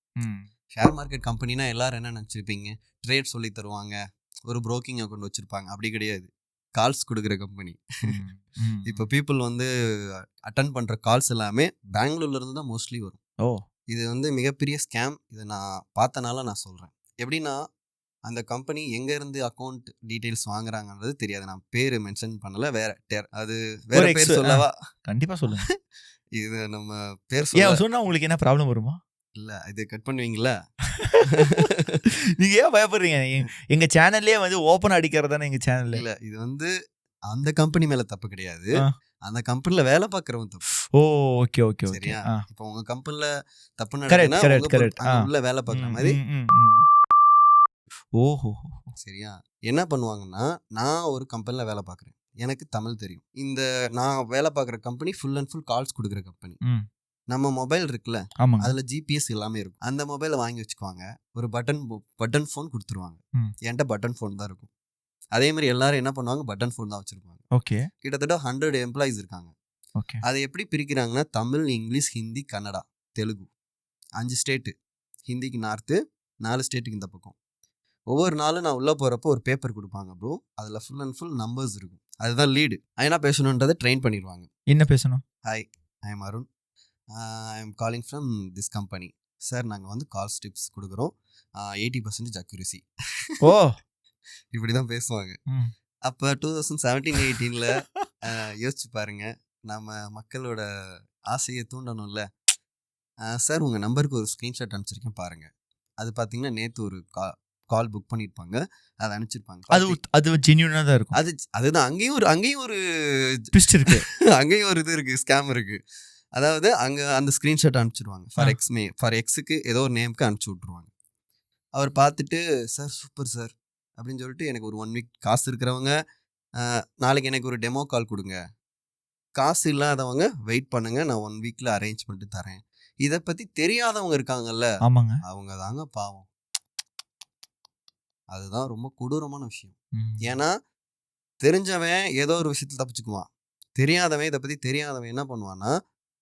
ஷேர் மார்க்கெட் கம்பெனினா எல்லாரும் என்ன நினச்சிருப்பீங்க? ட்ரேட் சொல்லி தருவாங்க, ஒரு ப்ரோக்கிங் அக்கௌண்ட் வச்சுருப்பாங்க. அப்படி கிடையாது. கால்ஸ் கொடுக்குற கம்பெனி. இப்போ பீப்புள் வந்து அட்டன் பண்ணுற கால்ஸ் எல்லாமே பெங்களூர்லேருந்து தான் மோஸ்ட்லி வரும். ஓ இது வந்து மிகப்பெரிய ஸ்கேம். இதை நான் பார்த்தனால நான் சொல்கிறேன். எப்படின்னா அந்த கம்பெனி எங்கேருந்து அக்கௌண்ட் டீட்டெயில்ஸ் வாங்குறாங்கன்றது தெரியாது. நான் பேர் மென்ஷன் பண்ணலை. அது வேற பேர் சொல்லவா? கண்டிப்பாக சொல்லுங்க. இது நம்ம பேர் சொல்ல சொன்னா உங்களுக்கு என்ன ப்ராப்ளம் வருமா? இல்லை இது கட் பண்ணுவீங்களா? நீங்க ஏன் பயப்படுறீங்க? எங்க சேனல்லே வந்து ஓப்பன் அடிக்கிறதானே எங்க சேனல்ல. இல்லை இது வந்து அந்த கம்பெனி மேலே தப்பு கிடையாது. அந்த கம்பெனியில் வேலை பார்க்குறவன் தப்பு. ஓ ஓகே ஓகே சரியா? இப்போ உங்க கம்பெனியில் தப்பு கரெக்ட் கரெக்ட் கரெக்ட். உள்ள வேலை பார்க்குற மாதிரி. ஓஹோ சரியா? என்ன பண்ணுவாங்கன்னா, நான் ஒரு கம்பெனியில் வேலை பார்க்குறேன். எனக்கு தமிழ் தெரியும். இந்த நான் வேலை பார்க்குற company full and full calls கொடுக்குற கம்பெனி. நம்ம மொபைல் இருக்குல்ல, அதில் ஜிபிஎஸ் எல்லாமே இருக்கும். அந்த மொபைலை வாங்கி வச்சுக்குவாங்க. ஒரு பட்டன் ஃபோன் கொடுத்துருவாங்க. என்கிட்ட பட்டன் ஃபோன் தான் இருக்கும். அதே மாதிரி எல்லாரும் என்ன பண்ணுவாங்க, பட்டன் ஃபோன் தான் வச்சுருப்பாங்க. ஓகே கிட்டத்தட்ட 100 எம்ப்ளாயிஸ் இருக்காங்க. ஓகே அதை எப்படி பிரிக்கிறாங்கன்னா, தமிழ், இங்கிலீஷ், ஹிந்தி, கன்னடா, தெலுங்கு 5 ஸ்டேட்டு. ஹிந்திக்கு நார்த்து, 4 ஸ்டேட்டுக்கு இந்த பக்கம். ஒவ்வொரு நாளும் நான் உள்ளே போகிறப்போ ஒரு பேப்பர் கொடுப்பாங்க ப்ரோ. அதில் ஃபுல் அண்ட் ஃபுல் நம்பர்ஸ் இருக்கும். அதுதான் லீடு. என்ன பேசணுன்றதை ட்ரெயின் பண்ணிடுவாங்க. என்ன பேசணும்? Hi, I am Arun, I am calling from this company. Sir நாங்கள் வந்து கால்ஸ் டிப்ஸ் கொடுக்குறோம், 80% அக்யூரசி. ஓ இப்படி தான் பேசுவாங்க. அப்போ 2017-18 யோசிச்சு பாருங்க, நம்ம மக்களோட ஆசையை தூண்டணும்ல. சார் உங்கள் நம்பருக்கு ஒரு ஸ்க்ரீன்ஷாட் அனுப்பிச்சிருக்கேன் பாருங்கள். அது பார்த்தீங்கன்னா நேற்று ஒரு கால் புக் பண்ணியிருப்பாங்க, அதை அனுப்பிச்சிருப்பாங்க. அது ஜென்யூனாக தான் இருக்கும். அதுதான் அங்கேயும் ஒரு ட்விஸ்ட் இருக்கு. அங்கேயும் ஒரு இது இருக்குது, ஸ்கேம் இருக்குது. அதாவது அங்கே அந்த ஸ்க்ரீன்ஷாட் அனுப்பிச்சிடுவாங்க. ஃபார் எக்ஸுக்கு ஏதோ ஒரு நேமுக்கு அனுப்பிச்சி விட்ருவாங்க. அவர் பார்த்துட்டு சார் சூப்பர் சார் அப்படின்னு சொல்லிட்டு எனக்கு ஒரு 1 வீக் காசு இருக்கிறவங்க நாளைக்கு எனக்கு ஒரு டெமோ கால் கொடுங்க, காசு இல்லாதவங்க வெயிட் பண்ணுங்க, நான் 1 வீக்கில் அரேஞ்ச் பண்ணிட்டு தரேன். இதை பற்றி தெரியாதவங்க இருக்காங்கல்ல, ஆமாங்க, அவங்க தாங்க பாவம். அதுதான் ரொம்ப கொடூரமான விஷயம். ஏன்னா தெரிஞ்சவன் ஏதோ ஒரு விஷயத்தில் தப்பிச்சுக்குவான். தெரியாதவன் இதை பற்றி தெரியாதவன் என்ன பண்ணுவான்னா,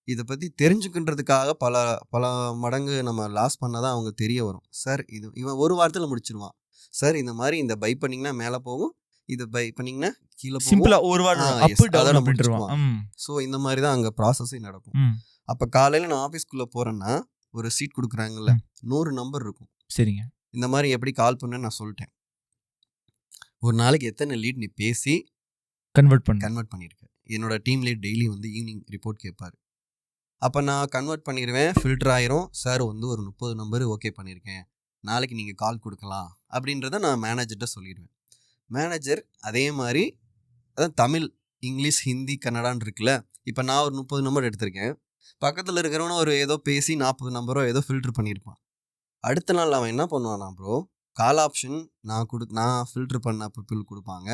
இதை பற்றி தெரிஞ்சுக்கின்றதுக்காக பல பல மடங்கு நம்ம லாஸ் பண்ணதான் அவங்க தெரிய வரும். சார் இது இவன் ஒரு வாரத்தில் முடிச்சிருவான். சார் இந்த மாதிரி இந்த பை பண்ணிங்கன்னா மேலே போகும், இதை பை பண்ணிங்கன்னா கீழே சிம்பிளா ஒரு வாரம். ஸோ இந்த மாதிரி தான் அங்கே ப்ராசஸே நடக்கும். அப்போ காலையில் நான் ஆஃபீஸ்க்குள்ளே போகிறேன்னா ஒரு சீட் கொடுக்குறாங்கல்ல, 100 நம்பர் இருக்கும். சரிங்க. இந்த மாதிரி எப்படி கால் பண்ணுன்னு நான் சொல்லிட்டேன். ஒரு நாளைக்கு எத்தனை லீட் நீ பேசி கன்வெர்ட் பண்ணியிருக்கேன். என்னோட டீம் லீட் டெய்லி வந்து ஈவினிங் ரிப்போர்ட் கேட்பார். அப்போ நான் கன்வெர்ட் பண்ணிடுவேன், ஃபில்டர் ஆயிரும். சார் வந்து ஒரு 30 நம்பர் ஓகே பண்ணியிருக்கேன், நாளைக்கு நீங்கள் கால் கொடுக்கலாம் அப்படின்றத நான் மேனேஜர்கிட்ட சொல்லிடுவேன். மேனேஜர் அதே மாதிரி அதான் தமிழ், இங்கிலீஷ், ஹிந்தி, கன்னடான்னு இருக்குல்ல. இப்போ நான் ஒரு 30 நம்பர் எடுத்திருக்கேன். பக்கத்தில் இருக்கிறவன ஒரு ஏதோ பேசி 40 நம்பரோ ஏதோ ஃபில்டர் பண்ணியிருப்பான். அடுத்த நாள் அவன் என்ன பண்ணுவானா ப்ரோ, கால் ஆப்ஷன் நான் ஃபில்டர் பண்ண பீப்புள் கொடுப்பாங்க,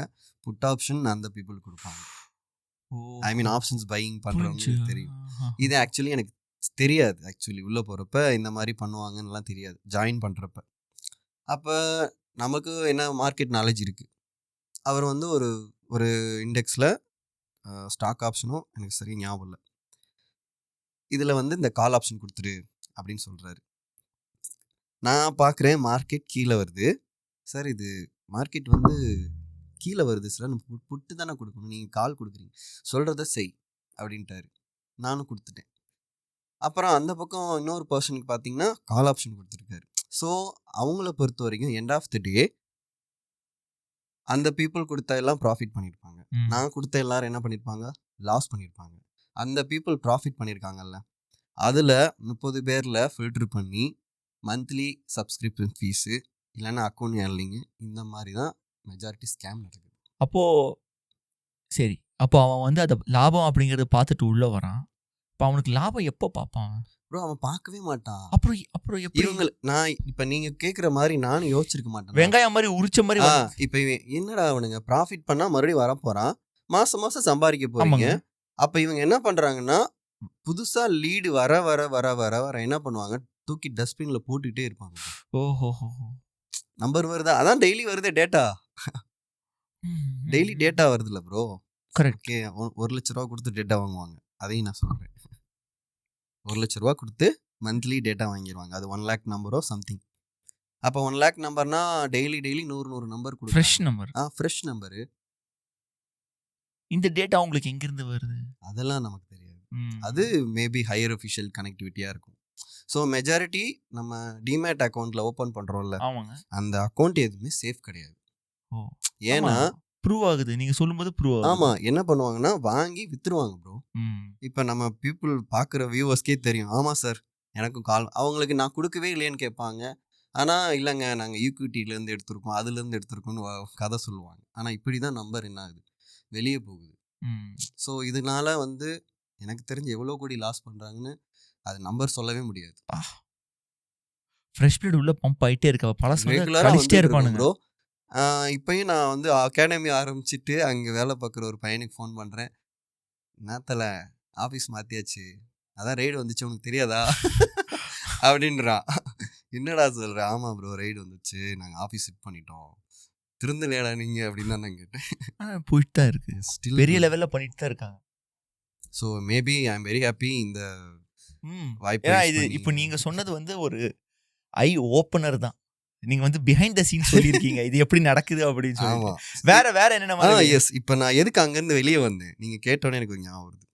புட் ஆப்ஷன் அந்த பீப்புள் கொடுப்பாங்க. ஐ மீன் ஆப்ஷன்ஸ் பையிங் பண்ணுறவங்களுக்கு தெரியும். இது ஆக்சுவலி எனக்கு தெரியாது. ஆக்சுவலி உள்ளே போகிறப்ப இந்த மாதிரி பண்ணுவாங்கன்னுலாம் தெரியாது, ஜாயின் பண்ணுறப்ப. அப்போ நமக்கு என்ன மார்க்கெட் நாலேஜ் இருக்குது. அவர் வந்து ஒரு இண்டெக்ஸில் ஸ்டாக் ஆப்ஷனும் எனக்கு சரி ஞாபகம் இல்லை, இதில் வந்து இந்த கால் ஆப்ஷன் கொடுத்துரு அப்படின்னு சொல்கிறாரு. நான் பார்க்குறேன் மார்க்கெட் கீழே வருது. சார் இது மார்க்கெட் வந்து கீழே வருது சார், நம்ம புட்டு தானே கொடுக்கணும், நீங்கள் கால் கொடுக்குறீங்க, சொல்கிறத செய் அப்படின்ட்டாரு. நானும் கொடுத்துட்டேன். அப்புறம் அந்த பக்கம் இன்னொரு பர்சனுக்கு பார்த்தீங்கன்னா கால் ஆப்ஷன் கொடுத்துருக்காரு. ஸோ அவங்கள பொறுத்த வரைக்கும் எண்ட் ஆஃப் த டே அந்த பீப்புள் கொடுத்த எல்லாம் ப்ராஃபிட் பண்ணியிருப்பாங்க. நான் கொடுத்த எல்லாரும் என்ன பண்ணியிருப்பாங்க, லாஸ் பண்ணியிருப்பாங்க. அந்த பீப்புள் ப்ராஃபிட் பண்ணியிருக்காங்கல்ல, அதில் 30 பேரில் ஃபில்டர் பண்ணி மந்த்லி சப்ஸ்கிரிப்ஷன் ஃபீஸு இல்லைன்னா அக்கௌண்ட் ஏர்லிங்கு இந்த மாதிரி தான் மெஜாரிட்டி ஸ்கேம் நடக்குது. அப்போது சரி, அப்போ அவன் வந்து அதை லாபம் அப்படிங்கிறத பார்த்துட்டு உள்ளே வரான். இப்போ அவனுக்கு லாபம் எப்போ பார்ப்பான் ப்ரோ? அவன் பார்க்கவே மாட்டான். அப்புறம் எப்படி இவங்க நான் இப்போ நீங்கள் கேட்குற மாதிரி நானும் யோசிச்சிருக்க மாட்டேன். வெங்காயம் மாதிரி உரிச்ச மாதிரி இப்போ என்னடா அவனுங்க ப்ராஃபிட் பண்ணால் மறுபடியும் வரப்போகிறான், மாதம் மாதம் சம்பாதிக்க போகிறீங்க. அப்போ இவங்க என்ன பண்ணுறாங்கன்னா புதுசாக லீடு வர வர வர வர வர என்ன பண்ணுவாங்க, தூக்கி டஸ்ட்பினில் போட்டுக்கிட்டே இருப்பாங்க. ஓஹோ, நம்பர் வருதா, அதான் டெய்லி வருதே டேட்டா, டெய்லி டேட்டா வருதுல்ல ப்ரோ. கரெக்ட். ஓகே, 1 லட்ச ரூபா கொடுத்து டேட்டா வாங்குவாங்க. அதையும் நான் சொல்கிறேன், 1 லட்ச ரூபா கொடுத்து மந்த்லி டேட்டா வாங்கிடுவாங்க. அது 1 lakh நம்பரோ சம்திங். அப்போ 1 lakh நம்பர்னா டெய்லி 100 நம்பர் கொடுக்கும். Fresh number. Fresh number. இந்த டேட்டா உங்களுக்கு எங்கிருந்து வருது அதெல்லாம் நமக்கு தெரியாது. அது மேபி ஹையர் அஃபிஷியல் கனெக்டிவிட்டியாக இருக்கும். ஸோ மெஜாரிட்டி நம்ம டிமேட் அக்கௌண்ட்டில் ஓப்பன் பண்ணுறோம்ல, அந்த அக்கௌண்ட் எதுவுமே சேஃப் கிடையாது. ஏன்னா ப்ரூவ் ஆகுது, நீங்கள் சொல்லும்போது ப்ரூவ் ஆகுது. ஆமாம், என்ன பண்ணுவாங்கன்னா வாங்கி விற்றுருவாங்க ப்ரோ. இப்போ நம்ம பீப்புள் பார்க்குற வியூவர்ஸ்க்கே தெரியும், ஆமாம் சார் எனக்கும் கால், அவங்களுக்கு நான் கொடுக்கவே இல்லைன்னு கேட்பாங்க. ஆனால் இல்லைங்க நாங்கள் ஈக்விட்டிலேருந்து எடுத்திருக்கோம், அதுலேருந்து எடுத்திருக்கோன்னு கதை சொல்லுவாங்க. ஆனால் இப்படி தான் நம்பர் என்ன ஆகுது, வெளியே போகுது. ஸோ இதனால வந்து எனக்கு தெரிஞ்சு எவ்வளோ கோடி லாஸ் பண்ணுறாங்கன்னு அது நம்பர் சொல்லவே முடியாது. ஃப்ரெஷ் பிளட் உள்ள பம்ப் ஆகிட்டே இருக்க, ரெகுலராக இருப்பானுங்க ப்ரோ. இப்போயும் நான் வந்து அகாடமி ஆரம்பிச்சுட்டு அங்கே வேலை பார்க்குற ஒரு பையனுக்கு ஃபோன் பண்ணுறேன், நேரத்தில் ஆஃபீஸ் மாற்றியாச்சு, அதான் ரைடு வந்துச்சு உனக்கு தெரியாதா அப்படின்றான். என்னடா சொல்கிறேன், ஆமாம் ப்ரோ ரைடு வந்துச்சு, நாங்கள் ஆஃபீஸ் ஷிஃப்ட் பண்ணிட்டோம், திருந்தலையாடா நீங்கள் அப்படின்னு தான் நான் கேட்டேன். போயிட்டு தான் இருக்கு, ஸ்டில் பெரிய லெவலில் பண்ணிட்டு தான் இருக்காங்க. So maybe I am very happy இந்த வாய்ப்பு. இது இப்போ நீங்கள் சொன்னது வந்து ஒரு ஐ ஓப்பனர் தான். நீங்க வந்து பிஹைண்ட் த சீன் சொல்லியிருக்கீங்க, இது எப்படி நடக்குது அப்படின்னு சொல்லி. வேற என்னென்ன? எஸ், இப்போ நான் எதுக்கு அங்கேருந்து வெளியே வந்தேன் நீங்க கேட்டோன்னே எனக்கு ஒரு ஞாபகம் வருது.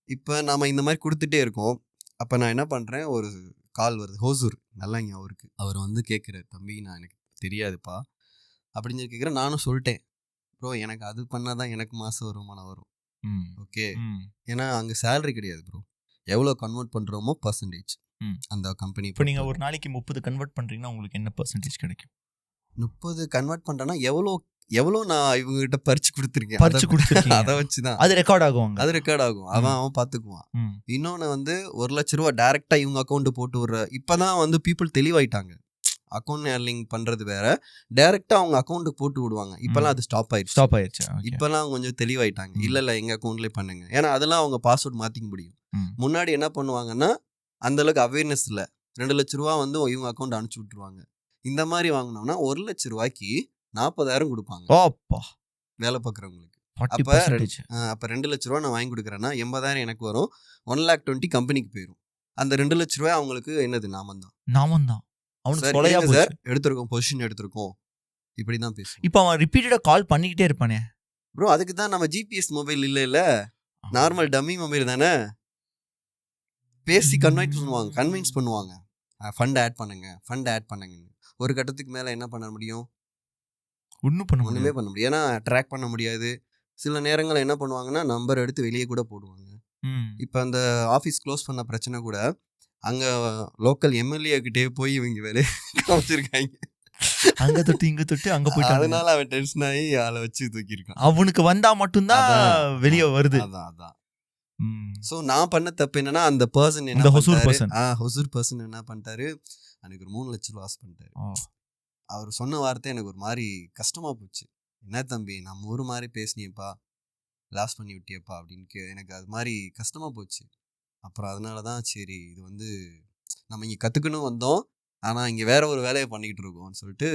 இப்போ நாம இந்த மாதிரி கொடுத்துட்டே இருக்கோம். அப்போ நான் என்ன பண்றேன், ஒரு கால் வருது, ஹோசூர், நல்லா ஞாபகம் இருக்கு. அவர் வந்து கேட்குறாரு, தம்பி நான் எனக்கு தெரியாதுப்பா அப்படின்னு சொல்லி கேட்குறேன். நானும் சொல்லிட்டேன், ப்ரோ எனக்கு அது பண்ணாதான் எனக்கு மாதம் வருமானம் வரும். ஓகே, ஏன்னா அங்கே சேலரி கிடையாது ப்ரோ, எவ்வளோ கன்வெர்ட் பண்ணுறோமோ பர்சன்டேஜ் அந்த கம்பெனி. இப்போ நீங்கள் ஒரு நாளைக்கு 30 கன்வெர்ட் பண்ணுறீங்கன்னா உங்களுக்கு என்ன பர்சன்டேஜ் கிடைக்கும்? 30 கன்வெர்ட் பண்ணுறேன்னா எவ்வளோ நான் இவங்ககிட்ட பறிச்சு கொடுத்துருக்கேன், அதை வச்சு தான் அது ரெக்கார்ட் ஆகும். அவன் பார்த்துக்குவான். இன்னொன்று வந்து 1 லட்ச ரூபா டேரெக்டாக இவங்க அக்கௌண்ட்டு போட்டு விடுற, இப்போ தான் வந்து பீப்புள் தெளிவாயிட்டாங்க. அக்கௌண்ட் ஏர்லிங் பண்ணுறது வேற, டேரெக்டாக அவங்க அக்கௌண்ட்டுக்கு போட்டு விடுவாங்க. இப்போலாம் அது ஸ்டாப் ஆயிடுச்சு. இப்போலாம் கொஞ்சம் தெளிவாயிட்டாங்க, இல்லை எங்கள் அக்கௌண்ட்லேயே பண்ணுங்க, ஏன்னா அதெல்லாம் அவங்க பாஸ்வேர்ட் மாற்றிக்க முடியும். முன்னாடி என்ன பண்ணுவாங்கன்னா அந்தளவுக்கு அவேர்னஸ் இல்லை, 2 லட்ச ரூபா வந்து இவங்க அக்கௌண்ட் அனுப்பிச்சி விட்ருவாங்க. இந்த மாதிரி வாங்கினோம்னா 1 லட்ச ரூபாய்க்கு 40,000 கொடுப்பாங்க வேலை பார்க்குறவங்களுக்கு. அப்போ 2 லட்ச ரூபா நான் வாங்கி கொடுக்குறேன்னா 80,000 எனக்கு வரும், 1,20,000 கம்பெனிக்கு போயிடும். அந்த 2 லட்ச ரூபாய் அவங்களுக்கு என்னது, நாமம் தான். சார் எடுத்திருக்கோம், பொசிஷன் எடுத்திருக்கோம், இப்படி தான் பேசுவோம். இப்போ அவன் ரிப்பீட்டடாக கால் பண்ணிக்கிட்டே இருப்பானே ப்ரோ, அதுக்கு தான் நம்ம ஜிபிஎஸ் மொபைல் இல்லை, நார்மல் டம்மி மொபைல் தானே, பேசி கன்வின்ஸ் பண்ணுவாங்க, ஃபண்ட் ஆட் பண்ணுங்க. ஒரு கட்டத்துக்கு மேலே என்ன பண்ண முடியும், ஒன்றுமே பண்ண முடியும், ஏன்னா ட்ராக் பண்ண முடியாது. சில நேரங்களில் என்ன பண்ணுவாங்கன்னா நம்பர் எடுத்து வெளியே கூட போடுவாங்க. இப்போ அந்த ஆஃபீஸ் க்ளோஸ் பண்ண பிரச்சனை கூட அங்கே லோக்கல் எம்எல்ஏ கிட்டே போய் இவங்க வேலையை காமிச்சிருக்காங்க. அங்க தொட்டு இங்க தொட்டு அங்க போயிட்டு அதனால அவன் டென்ஷன் ஆகி ஆளை வச்சு தூக்கியிருக்கான். அவனுக்கு வந்தா மட்டும்தான் வெளியே வருது. அதான் ஸோ நான் பண்ண தப்பு என்னன்னா, அந்த பர்சன் ஹொசூர் பர்சன் என்ன பண்ணிட்டாரு, எனக்கு ஒரு 3 லட்சம் லாஸ் பண்ணிட்டாரு. அவர் சொன்ன வார்த்தை எனக்கு ஒரு மாதிரி கஷ்டமா போச்சு. என்ன தம்பி நம்ம ஒரு மாதிரி பேசினியப்பா, லாஸ் பண்ணி விட்டியப்பா அப்படின்னு எனக்கு அது மாதிரி கஷ்டமா போச்சு. அப்புறம் அதனால தான் சரி இது வந்து நம்ம இங்கே கற்றுக்கணும் வந்தோம், ஆனால் இங்கே வேற ஒரு வேலையை பண்ணிக்கிட்டு இருக்கோம்னு சொல்லிட்டு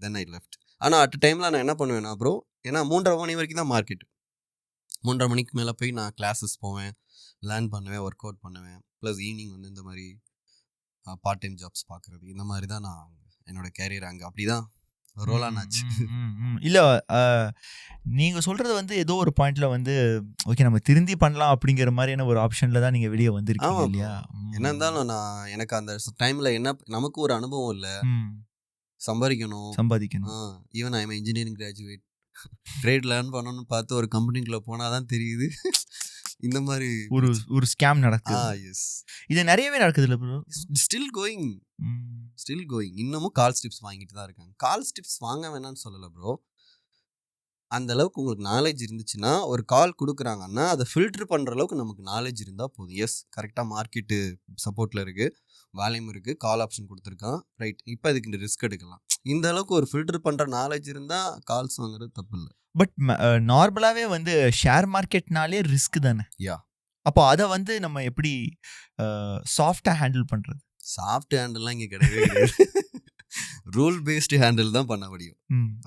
தென் ஐ லெஃப்ட். ஆனால் அட் டைமில் நான் என்ன பண்ணுவேன்னா ப்ரோ, ஏன்னா 3:30 மணி வரைக்கும் தான் மார்க்கெட். 3:30 மணிக்கு மேலே போய் நான் கிளாஸஸ் போவேன், லேர்ன் பண்ணுவேன், ஒர்க் அவுட் பண்ணுவேன். ப்ளஸ் ஈவினிங் வந்து இந்த மாதிரி பார்ட் டைம் ஜாப்ஸ் பார்க்குறது, இந்த மாதிரி தான் நான் என்னோட கேரியர் அங்கே அப்படி தான் ரோல் ஆனாச்சு. இல்லை நீங்கள் சொல்கிறது வந்து ஏதோ ஒரு பாயிண்ட்ல வந்து ஓகே நம்ம திருந்தி பண்ணலாம் அப்படிங்கிற மாதிரியான ஒரு ஆப்ஷனில் தான் நீங்கள் வெளியே வந்திருக்கீங்க இல்லையா? என்ன இருந்தாலும் நான் எனக்கு அந்த டைமில் என்ன நமக்கு ஒரு அனுபவம் இல்லை, சம்பாதிக்கணும். Even I am engineering graduate, trade learn பண்ணணும்னு பார்த்து ஒரு கம்பெனிக்குள்ளே போனால் தான் தெரியுது இந்த மாதிரி ஒரு ஸ்கேம் நடக்குது. எஸ், இது நிறையவே நடக்குது இல்லை ப்ரோ? Still going. இன்னமும் கால் ஸ்டிப்ஸ் வாங்கிட்டு தான் இருக்காங்க. கால் ஸ்டிப்ஸ் வாங்க வேணாம்னு சொல்லலை ப்ரோ. அந்த அளவுக்கு உங்களுக்கு நாலேஜ் இருந்துச்சுன்னா, ஒரு கால் கொடுக்குறாங்கன்னா அதை ஃபில்டர் பண்ணுற அளவுக்கு நமக்கு நாலேஜ் இருந்தால் போதும். எஸ், கரெக்டாக மார்க்கெட்டு சப்போர்ட்டில் இருக்குது, வால்யூம் இருக்குது, கால் ஆப்ஷன் கொடுத்துருக்கான், ரைட், இப்போ அதுக்கு இந்த ரிஸ்க் எடுக்கலாம். இந்த அளவுக்கு ஒரு ஃபில்டர் பண்ணுற நாலேஜ் இருந்தால் கால்ஸ் வாங்குறது தப்பு இல்லை. பட் நார்மலாகவே வந்து ஷேர் மார்க்கெட்னாலே ரிஸ்க் தானே? யா. அப்போ அதை வந்து நம்ம எப்படி சாஃப்டாக ஹேண்டில் பண்ணுறது? சாஃப்ட் ஹேண்டில்லாம் இங்கே கிடையவே கிடையாது. ரூல் பேஸ்டு ஹேண்டில் தான் பண்ண முடியும்.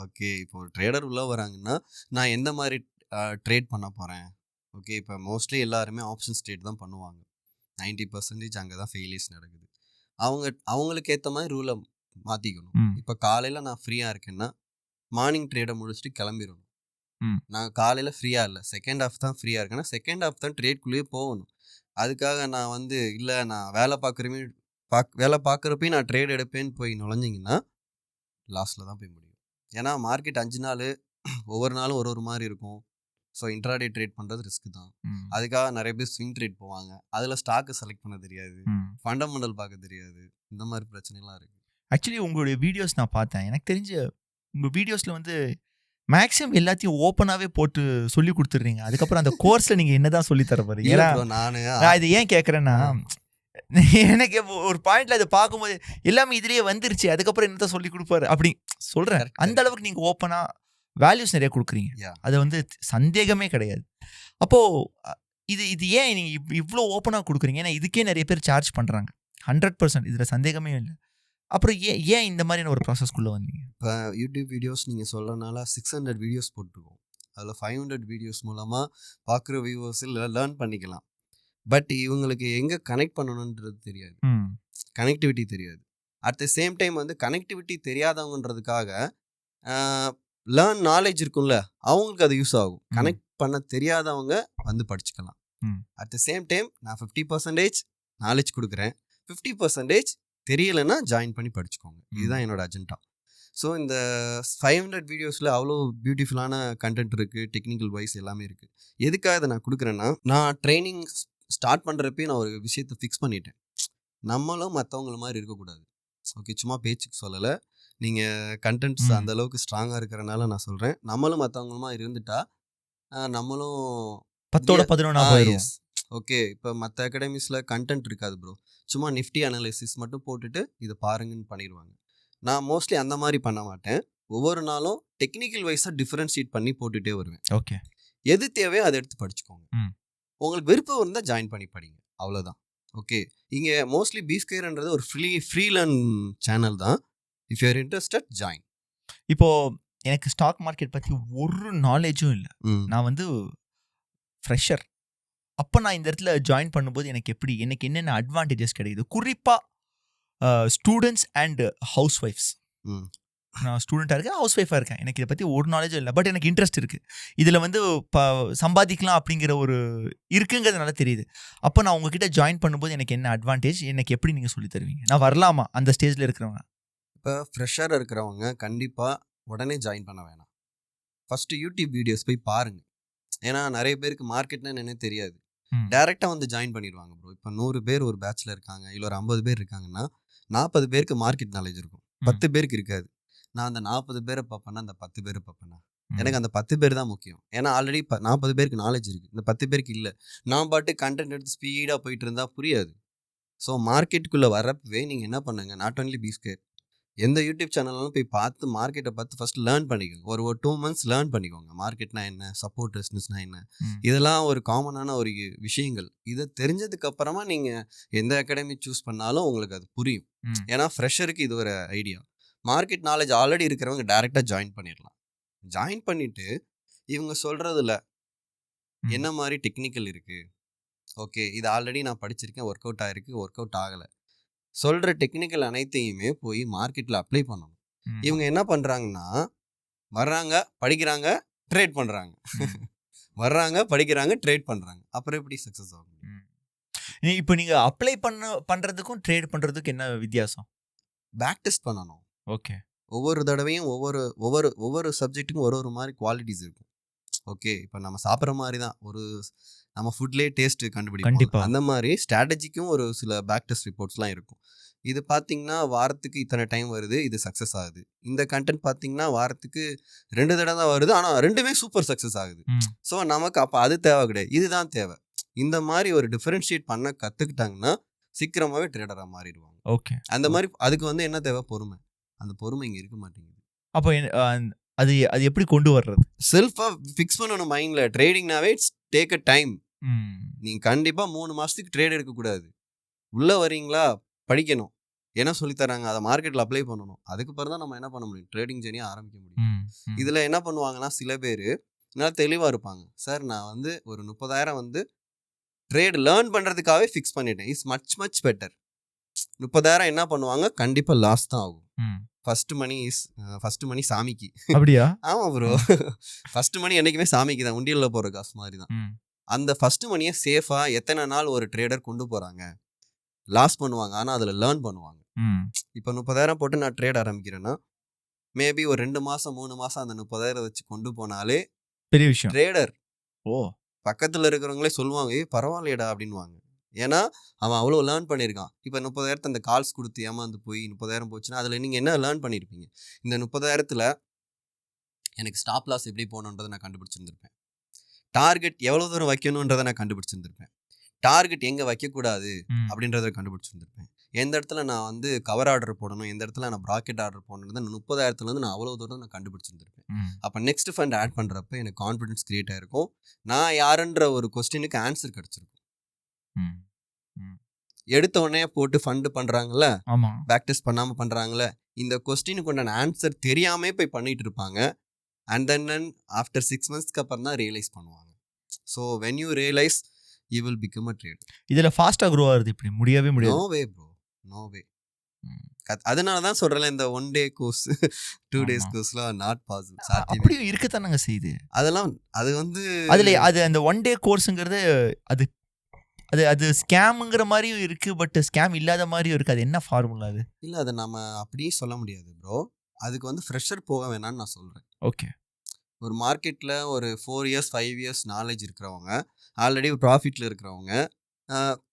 ஓகே, இப்போ ஒரு ட்ரேடர் உள்ளே வராங்கன்னா நான் எந்த மாதிரி ட்ரேட் பண்ண போகிறேன். ஓகே, இப்போ மோஸ்ட்லி எல்லாருமே ஆப்ஷன்ஸ் ட்ரேட் தான் பண்ணுவாங்க. 90% அங்கே தான் ஃபெயிலியர்ஸ் நடக்குது. அவங்களுக்கு ஏற்ற மாதிரி ரூலை மாற்றிக்கணும். இப்போ காலையில் நான் ஃப்ரீயாக இருக்கேன்னா மார்னிங் ட்ரேடை முடிச்சுட்டு கிளம்பிடணும். நான் காலையில் ஃப்ரீயாக இல்லை, செகண்ட் ஹாஃப் தான் ஃப்ரீயாக இருக்கேன்னா செகண்ட் ஹாஃப் தான் ட்ரேட்குள்ளேயே போகணும். அதுக்காக நான் வந்து இல்லை நான் வேலை பார்க்குறப்பையும் நான் ட்ரேட் எடுப்பேன்னு போய் நுழைஞ்சிங்கன்னா லாஸில் தான் போய் முடியும். ஏன்னா மார்க்கெட் 5 நாள், ஒவ்வொரு நாளும் ஒரு மாதிரி இருக்கும். ஸோ இன்ட்ராடே ட்ரேட் பண்ணுறது ரிஸ்க் தான். அதுக்காக நிறைய பேர் ஸ்விங் ட்ரேட் போவாங்க, அதில் ஸ்டாக்கு செலக்ட் பண்ண தெரியாது, ஃபண்டமெண்டல் பார்க்க தெரியாது, இந்த மாதிரி பிரச்சனைலாம் இருக்குது. ஆக்சுவலி உங்களுடைய வீடியோஸ் நான் பார்த்தேன், எனக்கு தெரிஞ்ச உங்கள் வீடியோஸில் வந்து மேக்ஸிமம் எல்லாத்தையும் ஓப்பனாகவே போட்டு சொல்லி கொடுத்துட்றீங்க. அதுக்கப்புறம் அந்த கோர்ஸில் நீங்கள் என்ன தான் சொல்லி தர போறீங்க? ஏன்னா நான் இது ஏன் கேட்குறேன்னா, எனக்கு ஒரு பாயிண்ட்ல அதை பார்க்கும்போது எல்லாமே இதுலேயே வந்துருச்சு, அதுக்கப்புறம் என்னதான் சொல்லி கொடுப்பாரு அப்படி சொல்கிறேன். அந்த அளவுக்கு நீங்கள் ஓப்பனாக வேல்யூஸ் நிறைய கொடுக்குறீங்க, அது வந்து சந்தேகமே கிடையாது. அப்போது இது ஏன் நீங்கள் இவ்வளோ ஓப்பனாக கொடுக்குறீங்க? ஏன்னா இதுக்கே நிறைய பேர் சார்ஜ் பண்ணுறாங்க 100%, இதில் சந்தேகமே இல்லை. அப்புறம் ஏன் இந்த மாதிரியான ஒரு ப்ராசஸ்க்குள்ளே வந்தீங்க? இப்போ யூடியூப் வீடியோஸ் நீங்கள் சொல்கிறனால 600 வீடியோஸ் போட்டிருக்கோம். அதில் 500 வீடியோஸ் மூலமாக பார்க்குற வியூவர்ஸ் லேர்ன் பண்ணிக்கலாம். பட் இவங்களுக்கு எங்கே கனெக்ட் பண்ணணுன்றது தெரியாது, கனெக்டிவிட்டி தெரியாது. அட் த சேம் டைம் வந்து கனெக்டிவிட்டி தெரியாதவங்கன்றதுக்காக லேர்ன் நாலேஜ் இருக்கும்ல, அவங்களுக்கு அது யூஸ் ஆகும். கனெக்ட் பண்ண தெரியாதவங்க வந்து படிச்சுக்கலாம். அட் த சேம் டைம் நான் 50% நாலேஜ் கொடுக்குறேன், 50% தெரியலைன்னா ஜாயின் பண்ணி படிச்சுக்கோங்க. இதுதான் என்னோட அஜெண்டா. ஸோ இந்த 500 வீடியோஸில் அவ்வளோ பியூட்டிஃபுல்லான கண்டென்ட் இருக்குது, டெக்னிக்கல் வைஸ் எல்லாமே இருக்குது. எதுக்காக இதை நான் கொடுக்குறேன்னா, நான் ட்ரைனிங் ஸ்டார்ட் பண்ணுறப்பே நான் ஒரு விஷயத்தை ஃபிக்ஸ் பண்ணிட்டேன். நம்மளும் மற்றவங்கள மாதிரி இருக்கக்கூடாது. ஓகே, சும்மா பேச்சுக்கு சொல்லலை, நீங்கள் கண்டென்ட்ஸ் அந்த அளவுக்கு ஸ்ட்ராங்காக இருக்கிறனால நான் சொல்கிறேன். நம்மளும் மற்றவங்களுமா இருந்துட்டா நம்மளும் 10-11 ஓகே. இப்போ மற்ற அகாடமிஸில் கண்டென்ட் இருக்காது ப்ரோ, சும்மா நிஃப்டி அனாலிசிஸ் மட்டும் போட்டுட்டு இதை பாருங்கன்னு பண்ணிடுவாங்க. நான் மோஸ்ட்லி அந்த மாதிரி பண்ண மாட்டேன். ஒவ்வொரு நாளும் டெக்னிக்கல் வைஸாக டிஃப்ரென்ஷியேட் பண்ணி போட்டுகிட்டே வருவேன். ஓகே, எது தேவையோ அதை எடுத்து படிச்சுக்கோங்க. உங்களுக்கு விருப்பம் இருந்தால் ஜாயின் பண்ணி படிங்க, அவ்வளோதான். ஓகே, இங்கே மோஸ்ட்லி பி-ஸ்கொயர்ன்றது ஒரு ஃப்ரீ லேர்ன் சேனல் தான். If you are interested join. இப்போது எனக்கு ஸ்டாக் மார்க்கெட் பற்றி ஒரு நாலேஜும் இல்லை, நான் வந்து ஃப்ரெஷர். அப்போ நான் இந்த இடத்துல ஜாயின் பண்ணும்போது எனக்கு என்னென்ன அட்வான்டேஜஸ் கிடைக்குது? குறிப்பாக ஸ்டூடெண்ட்ஸ் அண்ட் ஹவுஸ் ஒய்ஃப்ஸ். நான் ஸ்டூடெண்ட்டாக இருக்கேன், ஹவுஸ் ஒய்ஃபாக இருக்கேன், எனக்கு இதை பற்றி ஒரு நாலேஜும் இல்லை. பட் எனக்கு இன்ட்ரெஸ்ட் இருக்குது, இதில் வந்து சம்பாதிக்கலாம் அப்படிங்கிற ஒரு இருக்குங்கிறது நல்லா தெரியுது. அப்போ நான் உங்ககிட்ட ஜாயின் பண்ணும்போது எனக்கு என்ன அட்வான்டேஜ், எனக்கு எப்படி நீங்கள் சொல்லி தருவீங்க? நான் வரலாமா அந்த ஸ்டேஜில் இருக்கிறவங்க? இப்போ ஃப்ரெஷராக இருக்கிறவங்க கண்டிப்பாக உடனே ஜாயின் பண்ண வேணாம். ஃபஸ்ட்டு யூடியூப் வீடியோஸ் போய் பாருங்கள். ஏன்னா நிறைய பேருக்கு மார்க்கெட்னா என்னென்னு தெரியாது. டேரெக்டாக வந்து ஜாயின் பண்ணிடுவாங்க ப்ரோ. இப்போ 100 பேர் ஒரு பேட்சில் இருக்காங்க, இல்லை ஒரு 50 பேர் இருக்காங்கன்னா 40 பேருக்கு மார்க்கெட் நாலேஜ் இருக்கும், 10 பேருக்கு இருக்காது. நான் அந்த 40 பேரை பார்ப்பேன்னா அந்த 10 பேரை பார்ப்பேன்னா எனக்கு அந்த 10 பேர் தான் முக்கியம். ஏன்னா ஆல்ரெடி 40 பேருக்கு நாலேஜ் இருக்குது, இந்த 10 பேருக்கு இல்லை. நான் பாட்டு கண்டென்ட் எடுத்து ஸ்பீடாக போயிட்டு இருந்தால் புரியாது. ஸோ மார்க்கெட்டுக்குள்ளே வரப்பவே நீங்கள் என்ன பண்ணுங்க, நாட் ஒன்லி பி ஸ்கேர், எந்த யூடியூப் சேனல்னாலும் போய் பார்த்து மார்க்கெட்டை பார்த்து ஃபர்ஸ்ட் லேர்ன் பண்ணிக்கோங்க. ஒரு 2 months லேர்ன் பண்ணிக்கோங்க. மார்க்கெட்னா என்ன, சப்போர்ட் ரெசிஸ்டன்ஸ்னா என்ன, இதெல்லாம் ஒரு காமனான ஒரு விஷயங்கள். இதை தெரிஞ்சதுக்கு அப்புறமா நீங்கள் எந்த அகாடமி சூஸ் பண்ணாலும் உங்களுக்கு அது புரியும். ஏன்னா ஃப்ரெஷருக்கு இது ஒரு ஐடியா. மார்க்கெட் நாலேஜ் ஆல்ரெடி இருக்கிறவங்க டைரெக்டாக ஜாயின் பண்ணிடலாம். ஜாயின் பண்ணிட்டு இவங்க சொல்றதுல என்ன மாதிரி டெக்னிக்கல் இருக்கு, ஓகே இது ஆல்ரெடி நான் படிச்சிருக்கேன், ஒர்க் அவுட் ஆகிருக்கு, ஒர்க் அவுட் ஆகலை, சொல்கிற டெக்னிக்கல் அனைத்தையுமே போய் மார்க்கெட்டில் அப்ளை பண்ணணும். இவங்க என்ன பண்ணுறாங்கன்னா வர்றாங்க, படிக்கிறாங்க, ட்ரேட் பண்ணுறாங்க, வர்றாங்க, படிக்கிறாங்க, ட்ரேட் பண்ணுறாங்க. அப்புறம் எப்படி சக்ஸஸ் ஆகும்? இப்போ நீங்கள் அப்ளை பண்ணுறதுக்கும் ட்ரேட் பண்ணுறதுக்கும் என்ன வித்தியாசம்? பேக் டெஸ்ட் பண்ணணும். ஓகே. ஒவ்வொரு தடவையும் ஒவ்வொரு சப்ஜெக்ட்டுக்கும் ஒரு மாதிரி குவாலிட்டிஸ் இருக்கும். ஓகே, இப்போ நம்ம சாப்பிட்ற மாதிரி தான் ஒரு நம்ம ஃபுட்லேயே டேஸ்ட்டு கண்டுபிடிப்போம். அந்த மாதிரி ஸ்ட்ராட்டஜிக்கும் ஒரு சில பேக் டெஸ்ட் ரிப்போர்ட்ஸ்லாம் இருக்கும். இது பார்த்தீங்கன்னா வாரத்துக்கு இத்தனை டைம் வருது, இது சக்ஸஸ் ஆகுது. இந்த கண்டென்ட் பார்த்தீங்கன்னா வாரத்துக்கு 2 தடவை தான் வருது, ஆனால் 2மே சூப்பர் சக்ஸஸ் ஆகுது. ஸோ நமக்கு அப்போ அது தேவை கிடையாது, இதுதான் தேவை. இந்த மாதிரி ஒரு டிஃபரன்ஷியேட் பண்ண கற்றுக்கிட்டாங்கன்னா சீக்கிரமாகவே ட்ரேடராக மாறிடுவாங்க. ஓகே. அந்த மாதிரி அதுக்கு வந்து என்ன தேவை? பொறுமை. அந்த பொறுமை இங்கே இருக்க மாட்டேங்குது. அப்போ அது எப்படி கொண்டு வர்றது? செல்ஃபாக ஃபிக்ஸ் பண்ணணும் மைண்டில். ட்ரேடிங்னாவே இட்ஸ் டேக் அ டைம். நீங்கள் கண்டிப்பாக 3 மாதத்துக்கு ட்ரேட் எடுக்கக்கூடாது. உள்ளே வரீங்களா, படிக்கணும், என்ன சொல்லித்தராங்க அதை மார்க்கெட்டில் அப்ளை பண்ணணும். அதுக்கப்புறம் தான் நம்ம என்ன பண்ண முடியும், ட்ரேடிங் ஜேர்னியை ஆரம்பிக்க முடியும். இதில் என்ன பண்ணுவாங்கன்னா சில பேர் நல்லா தெளிவாக இருப்பாங்க. சார் நான் வந்து ஒரு 30,000 வந்து ட்ரேட் லேர்ன் பண்ணுறதுக்காகவே ஃபிக்ஸ் பண்ணிட்டேன், இட்ஸ் மச் பெட்டர். 30,000 என்ன பண்ணுவாங்க, கண்டிப்பாக லாஸ் தான் ஆகும். ஃபர்ஸ்ட் மணி சாமிக்கு. அப்படியா? ஆமாம் ப்ரோ, ஃபர்ஸ்ட் மணி என்றைக்குமே சாமிக்கு தான், உண்டியலில் போகிற காசு மாதிரி தான். அந்த ஃபர்ஸ்ட் மணியை சேஃபாக எத்தனை நாள் ஒரு ட்ரேடர் கொண்டு போகிறாங்க, லாஸ் பண்ணுவாங்க, ஆனால் அதில் லேர்ன் பண்ணுவாங்க. இப்போ 30,000 போட்டு நான் ட்ரேட் ஆரம்பிக்கிறேன்னா மேபி ஒரு 2 மாதம் 3 மாதம் அந்த 30,000 வச்சு கொண்டு போனாலே பெரிய விஷயம். ட்ரேடர் பக்கத்தில் இருக்கிறவங்களே சொல்லுவாங்க, பரவாயில்லையடா அப்படின்வாங்க. ஏன்னா அவன் அவ்வளோ லேர்ன் பண்ணியிருக்கான். இப்போ 30,000 அந்த கால்ஸ் கொடுத்து ஏமாந்து போய் 30,000 போச்சுன்னா அதில் நீங்கள் என்ன லேர்ன் பண்ணியிருப்பீங்க? இந்த 30,000த்தில் எனக்கு ஸ்டாப் லாஸ் எப்படி போகணுன்றதை நான் கண்டுபிடிச்சிருந்துருப்பேன், டார்கெட் எவ்வளோ தூரம் வைக்கணுன்றதை நான் கண்டுபிடிச்சிருந்துருப்பேன், டார்கெட் எங்கே வைக்கக்கூடாது அப்படின்றத கண்டுபிடிச்சிருந்துருப்பேன், எந்த இடத்துல நான் வந்து கவர் ஆர்டர் போடணும், எந்த இடத்துல நான் ப்ராக்கெட் ஆர்டர் போடணுன்றது 30,000லேருந்து நான் அவ்வளோ தூரம் நான் கண்டுபிடிச்சிருந்துருப்பேன். அப்போ நெக்ஸ்ட் ஃபண்ட் ஆட் பண்ணுறப்ப எனக்கு கான்ஃபிடன்ஸ் கிரியேட் ஆகிருக்கும். நான் யாருன்ற ஒரு கொஸ்டினுக்கு ஆன்சர் கிடச்சிருக்கும். எடுத்த உடனே போட்டு ஃபண்டு பண்ணுறாங்கல்ல, பேக் டெஸ்ட் பண்ணாமல் பண்ணுறாங்கல்ல, இந்த கொஸ்டினுக்கு உண்டான ஆன்சர் தெரியாமல் போய் பண்ணிட்டு இருப்பாங்க. அண்ட் தென் ஆஃப்டர் 6 monthsக்கு அப்புறம் தான் ரியலைஸ் பண்ணுவாங்க. So when you realize you will become a trader. இதில் ஃபாஸ்ட்டாக க்ரோ ஆகுது இப்படி முடியவே முடியாது. No way bro, no way. அதனால தான் சொல்கிறேன், இந்த 1 day கோர்ஸ் 2 days கோர்ஸ்லாம் நாட் பாசிபிள். அப்படியும் இருக்கத்தானங்க செய்யுது. அதெல்லாம் அது வந்து அதில் அது அந்த 1 day கோர்ஸுங்கிறது அது அது அது ஸ்கேமுங்கிற மாதிரியும் இருக்குது, பட் ஸ்கேம் இல்லாத மாதிரியும் இருக்குது. அது என்ன ஃபார்முலா அது? இல்லை, அதை நம்ம அப்படியே சொல்ல முடியாது ப்ரோ. அதுக்கு வந்து ஃப்ரெஷர் போக வேணான்னு நான் சொல்கிறேன். ஓகே. ஒரு மார்க்கெட்டில் ஒரு 4 years 5 years நாலேஜ் இருக்கிறவங்க, ஆல்ரெடி ப்ராஃபிட்டில் இருக்கிறவங்க,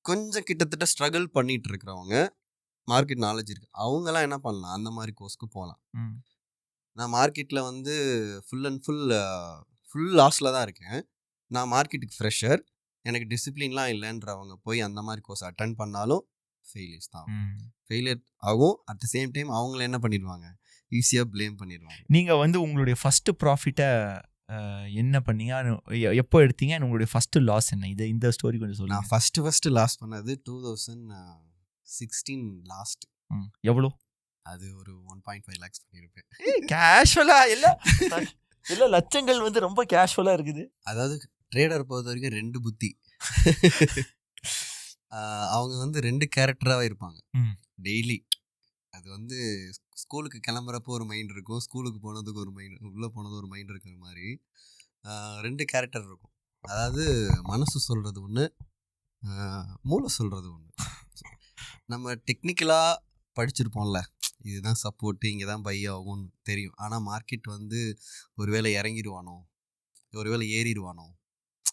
கொஞ்சம் கிட்டத்தட்ட ஸ்ட்ரகிள் பண்ணிகிட்டு இருக்கிறவங்க, மார்க்கெட் நாலேஜ் இருக்குது, அவங்கெல்லாம் என்ன பண்ணலாம், அந்த மாதிரி கோர்ஸ்க்கு போகலாம். நான் மார்க்கெட்டில் வந்து ஃபுல் லாஸில் தான் இருக்கேன், நான் மார்க்கெட்டுக்கு ஃப்ரெஷர், எனக்கு டிசிப்ளின்லாம் இல்லைன்றவங்க போய் அந்த மாதிரி கோர்ஸ் அட்டன் பண்ணாலும் ஃபெயிலியர்ஸ் தான், ஃபெயிலியர் ஆகும். அட் த சேம் டைம் அவங்கள என்ன பண்ணிடுவாங்க, ஈஸியாக ப்ளேம் பண்ணிடுவாங்க. நீங்கள் வந்து உங்களுடைய ஃபஸ்ட்டு ப்ராஃபிட்டை என்ன பண்ணீங்க, எப்போ எடுத்தீங்க, உங்களுடைய ஃபஸ்ட்டு லாஸ் என்ன, இந்த ஸ்டோரி கொஞ்சம் சொல்லுங்கள். நான் ஃபஸ்ட்டு லாஸ் பண்ணது 2016 லாஸ்ட். எவ்வளோ? அது ஒரு 1.5 lakhs பண்ணியிருப்பேன். கேஷுவலாக இல்லை லட்சங்கள் வந்து ரொம்ப கேஷுவலாக இருக்குது. அதாவது ட்ரேடர் பொறுத்த வரைக்கும் 2 புத்தி. அவங்க வந்து 2 கேரக்டராகவே இருப்பாங்க டெய்லி. அது வந்து ஸ்கூலுக்கு கிளம்புறப்போ ஒரு மைண்ட் இருக்கும், ஸ்கூலுக்கு போனதுக்கு ஒரு மைண்ட், உள்ளே போனது ஒரு மைண்ட் இருக்கிற மாதிரி 2 கேரக்டர் இருக்கும். அதாவது மனசு சொல்கிறது ஒன்று, மூளை சொல்கிறது ஒன்று. நம்ம டெக்னிக்கலாக படிச்சிருப்போம்ல, இதுதான் சப்போர்ட்டு, இங்கே தான் பை ஆகும்னு தெரியும். ஆனால் மார்க்கெட் வந்து ஒருவேளை இறங்கிடுவானோ, ஒருவேளை ஏறிடுவானோ,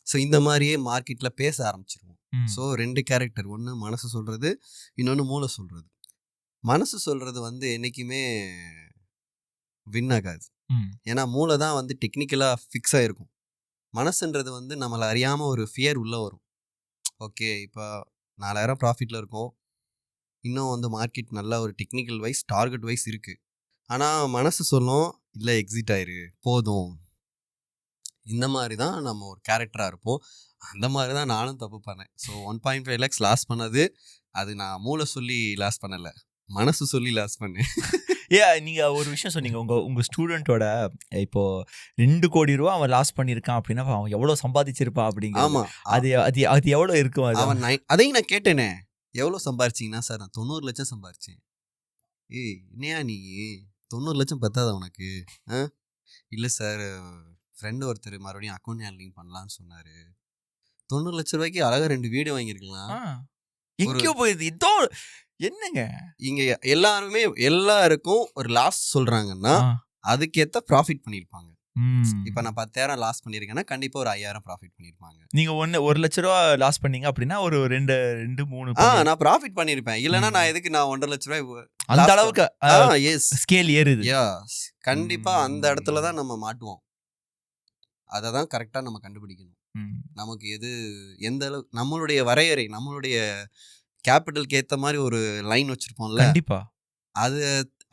ஸோ இந்த மாதிரியே மார்க்கெட்டில் பேச ஆரம்பிச்சிருவோம். ஸோ 2 கேரக்டர், ஒன்று மனசு சொல்கிறது, இன்னொன்று மூளை சொல்கிறது. மனசு சொல்கிறது வந்து என்றைக்குமே வின் ஆகாது. ஏன்னா மூளை தான் வந்து டெக்னிக்கலாக ஃபிக்ஸ் ஆகிருக்கும். மனசுன்றது வந்து நம்மளை அறியாமல் ஒரு ஃபியர் உள்ளே வரும். ஓகே, இப்போ 4000 ப்ராஃபிட்டில் இருக்கும், இன்னும் வந்து மார்க்கெட் நல்லா ஒரு டெக்னிக்கல் வைஸ் டார்கெட் வைஸ் இருக்குது. ஆனால் மனசு சொல்லும், இல்லை எக்ஸிட் ஆயிரு போதும். இந்த மாதிரி தான் நம்ம ஒரு கேரக்டராக இருப்போம். அந்த மாதிரி தான் நானும் தப்பு பண்ணேன். ஸோ 1.5 lakhs லாஸ் பண்ணது அது நான் மூளை சொல்லி லாஸ் பண்ணலை, மனசு சொல்லி லாஸ் பண்ணேன். நீங்க ஒரு விஷயம் சொன்னீங்க, உங்க ஸ்டூடெண்டோட இப்போ 2 கோடி ரூபா அவன் லாஸ் பண்ணியிருக்கான் அப்படின்னா அவன் எவ்வளோ சம்பாதிச்சிருப்பான் அப்படிங்க. ஆமா, அது அது அது எவ்வளோ இருக்கும்? அவன் அதையும் நான் கேட்டேனே, எவ்வளோ சம்பாரிச்சிங்கன்னா சார் நான் 90 லட்சம் சம்பாரிச்சேன். ஏய் என்னையா நீ 90 லட்சம் பத்தாதா உனக்கு? இல்லை சார், ஃப்ரெண்டு ஒருத்தர் மறுபடியும் அக்கௌண்ட் ஹேண்ட்லிங் பண்ணலான்னு சொன்னார். 90 லட்ச ரூபாய்க்கு அழகாக 2 வீடு வாங்கியிருக்கலாம். எங்கேயோ போயிடுது இதோ. என்னங்க இங்க எல்லாருக்கும் ஒரு லாஸ் சொல்றாங்கன்னா அதுக்கேற்ற ப்ராஃபிட் பண்ணியிருப்பாங்க. இப்போ நான் 10,000 லாஸ் பண்ணியிருக்கேன்னா கண்டிப்பா ஒரு 5,000 ப்ராஃபிட் பண்ணியிருப்பாங்க. நீங்க 1 லட்ச ரூபா லாஸ் பண்ணீங்க அப்படின்னா ஒரு 2-3 நான் ப்ராஃபிட் பண்ணியிருப்பேன். இல்லைன்னா நான் எதுக்கு நான் 1.5 லட்ச ரூபாய் அந்த அளவுக்கு ஸ்கேல் ஏறுது. கண்டிப்பா அந்த இடத்துல தான் நம்ம மாட்டுவோம். அதை தான் கரெக்டாக நம்ம கண்டுபிடிக்கணும். நமக்கு எந்த அளவு நம்மளுடைய வரையறை, நம்மளுடைய கேபிட்டலுக்கு ஏற்ற மாதிரி ஒரு லைன் வச்சுருப்போம்ல, கண்டிப்பா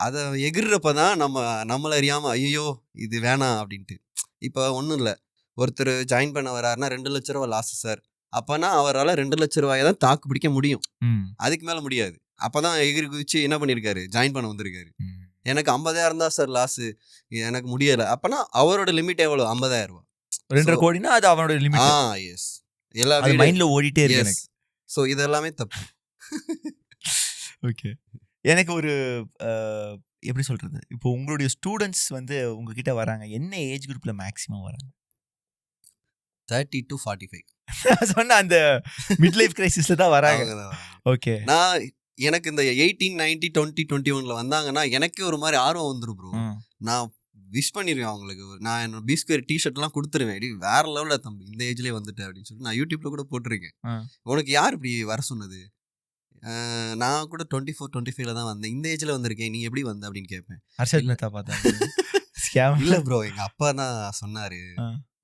அதை எகிர்றப்ப தான் நம்மளை அறியாமல் ஐயோ இது வேணாம் அப்படின்ட்டு. இப்போ ஒன்றும் இல்லை, ஒருத்தர் ஜாயின் பண்ண வராருன்னா 2 லட்ச ரூபா லாஸ் சார், அப்போனா அவரால் 2 லட்ச ரூபாயை தான் தாக்கு பிடிக்க முடியும், அதுக்கு மேலே முடியாது. அப்போ தான் எகிரி குதிச்சு என்ன பண்ணியிருக்காரு, ஜாயின் பண்ண வந்திருக்காரு. எனக்கு 50,000 தான் சார் லாஸு, எனக்கு முடியலை. அப்போனா அவரோட லிமிட் எவ்வளோ? 50,000 ரூபா. 2.5 கோடினா அது அவனோட லிமிட். எஸ், எல்லா மைண்ட்ல ஓடிட்டே இருக்கு எனக்கு. ஸோ இதெல்லாமே தப்பு. ஓகே, எனக்கு ஒரு எப்படி சொல்றது, இப்போ உங்களுடைய ஸ்டூடெண்ட்ஸ் வந்து உங்ககிட்ட வராங்க, என்ன ஏஜ் குரூப்ல மேக்ஸிமம் வராங்க? 30 to 45. சொன்ன அந்த மிட் லைஃப் கிரைசிஸ்ல தான் வராங்க. ஓகே, எனக்கு இந்த 18, 19, 20, 21ல வந்தாங்கன்னா எனக்கே ஒரு மாதிரி ஆர்வம் வந்துடும் ப்ரோ. நான் விஷ் பண்ணிடுவேன் அவங்களுக்கு. நான் என்னோட B2 டிஷர்ட்லாம் கொடுத்துருவேன், வேற லெவலில் தம்பி இந்த ஏஜ்லேயே வந்துட்டேன் அப்படின்னு சொல்லிட்டு நான் யூடியூப்ல கூட போட்டிருக்கேன். உனக்கு யார் இப்படி வர சொன்னது? நான் கூட 24, 25ல தான் வந்தேன், இந்த ஏஜ்ல வந்திருக்கேன், நீ எப்படி வந்த அப்படின்னு கேட்பேன். இல்லை ப்ரோ, எங்கள் அப்பா தான் சொன்னார்,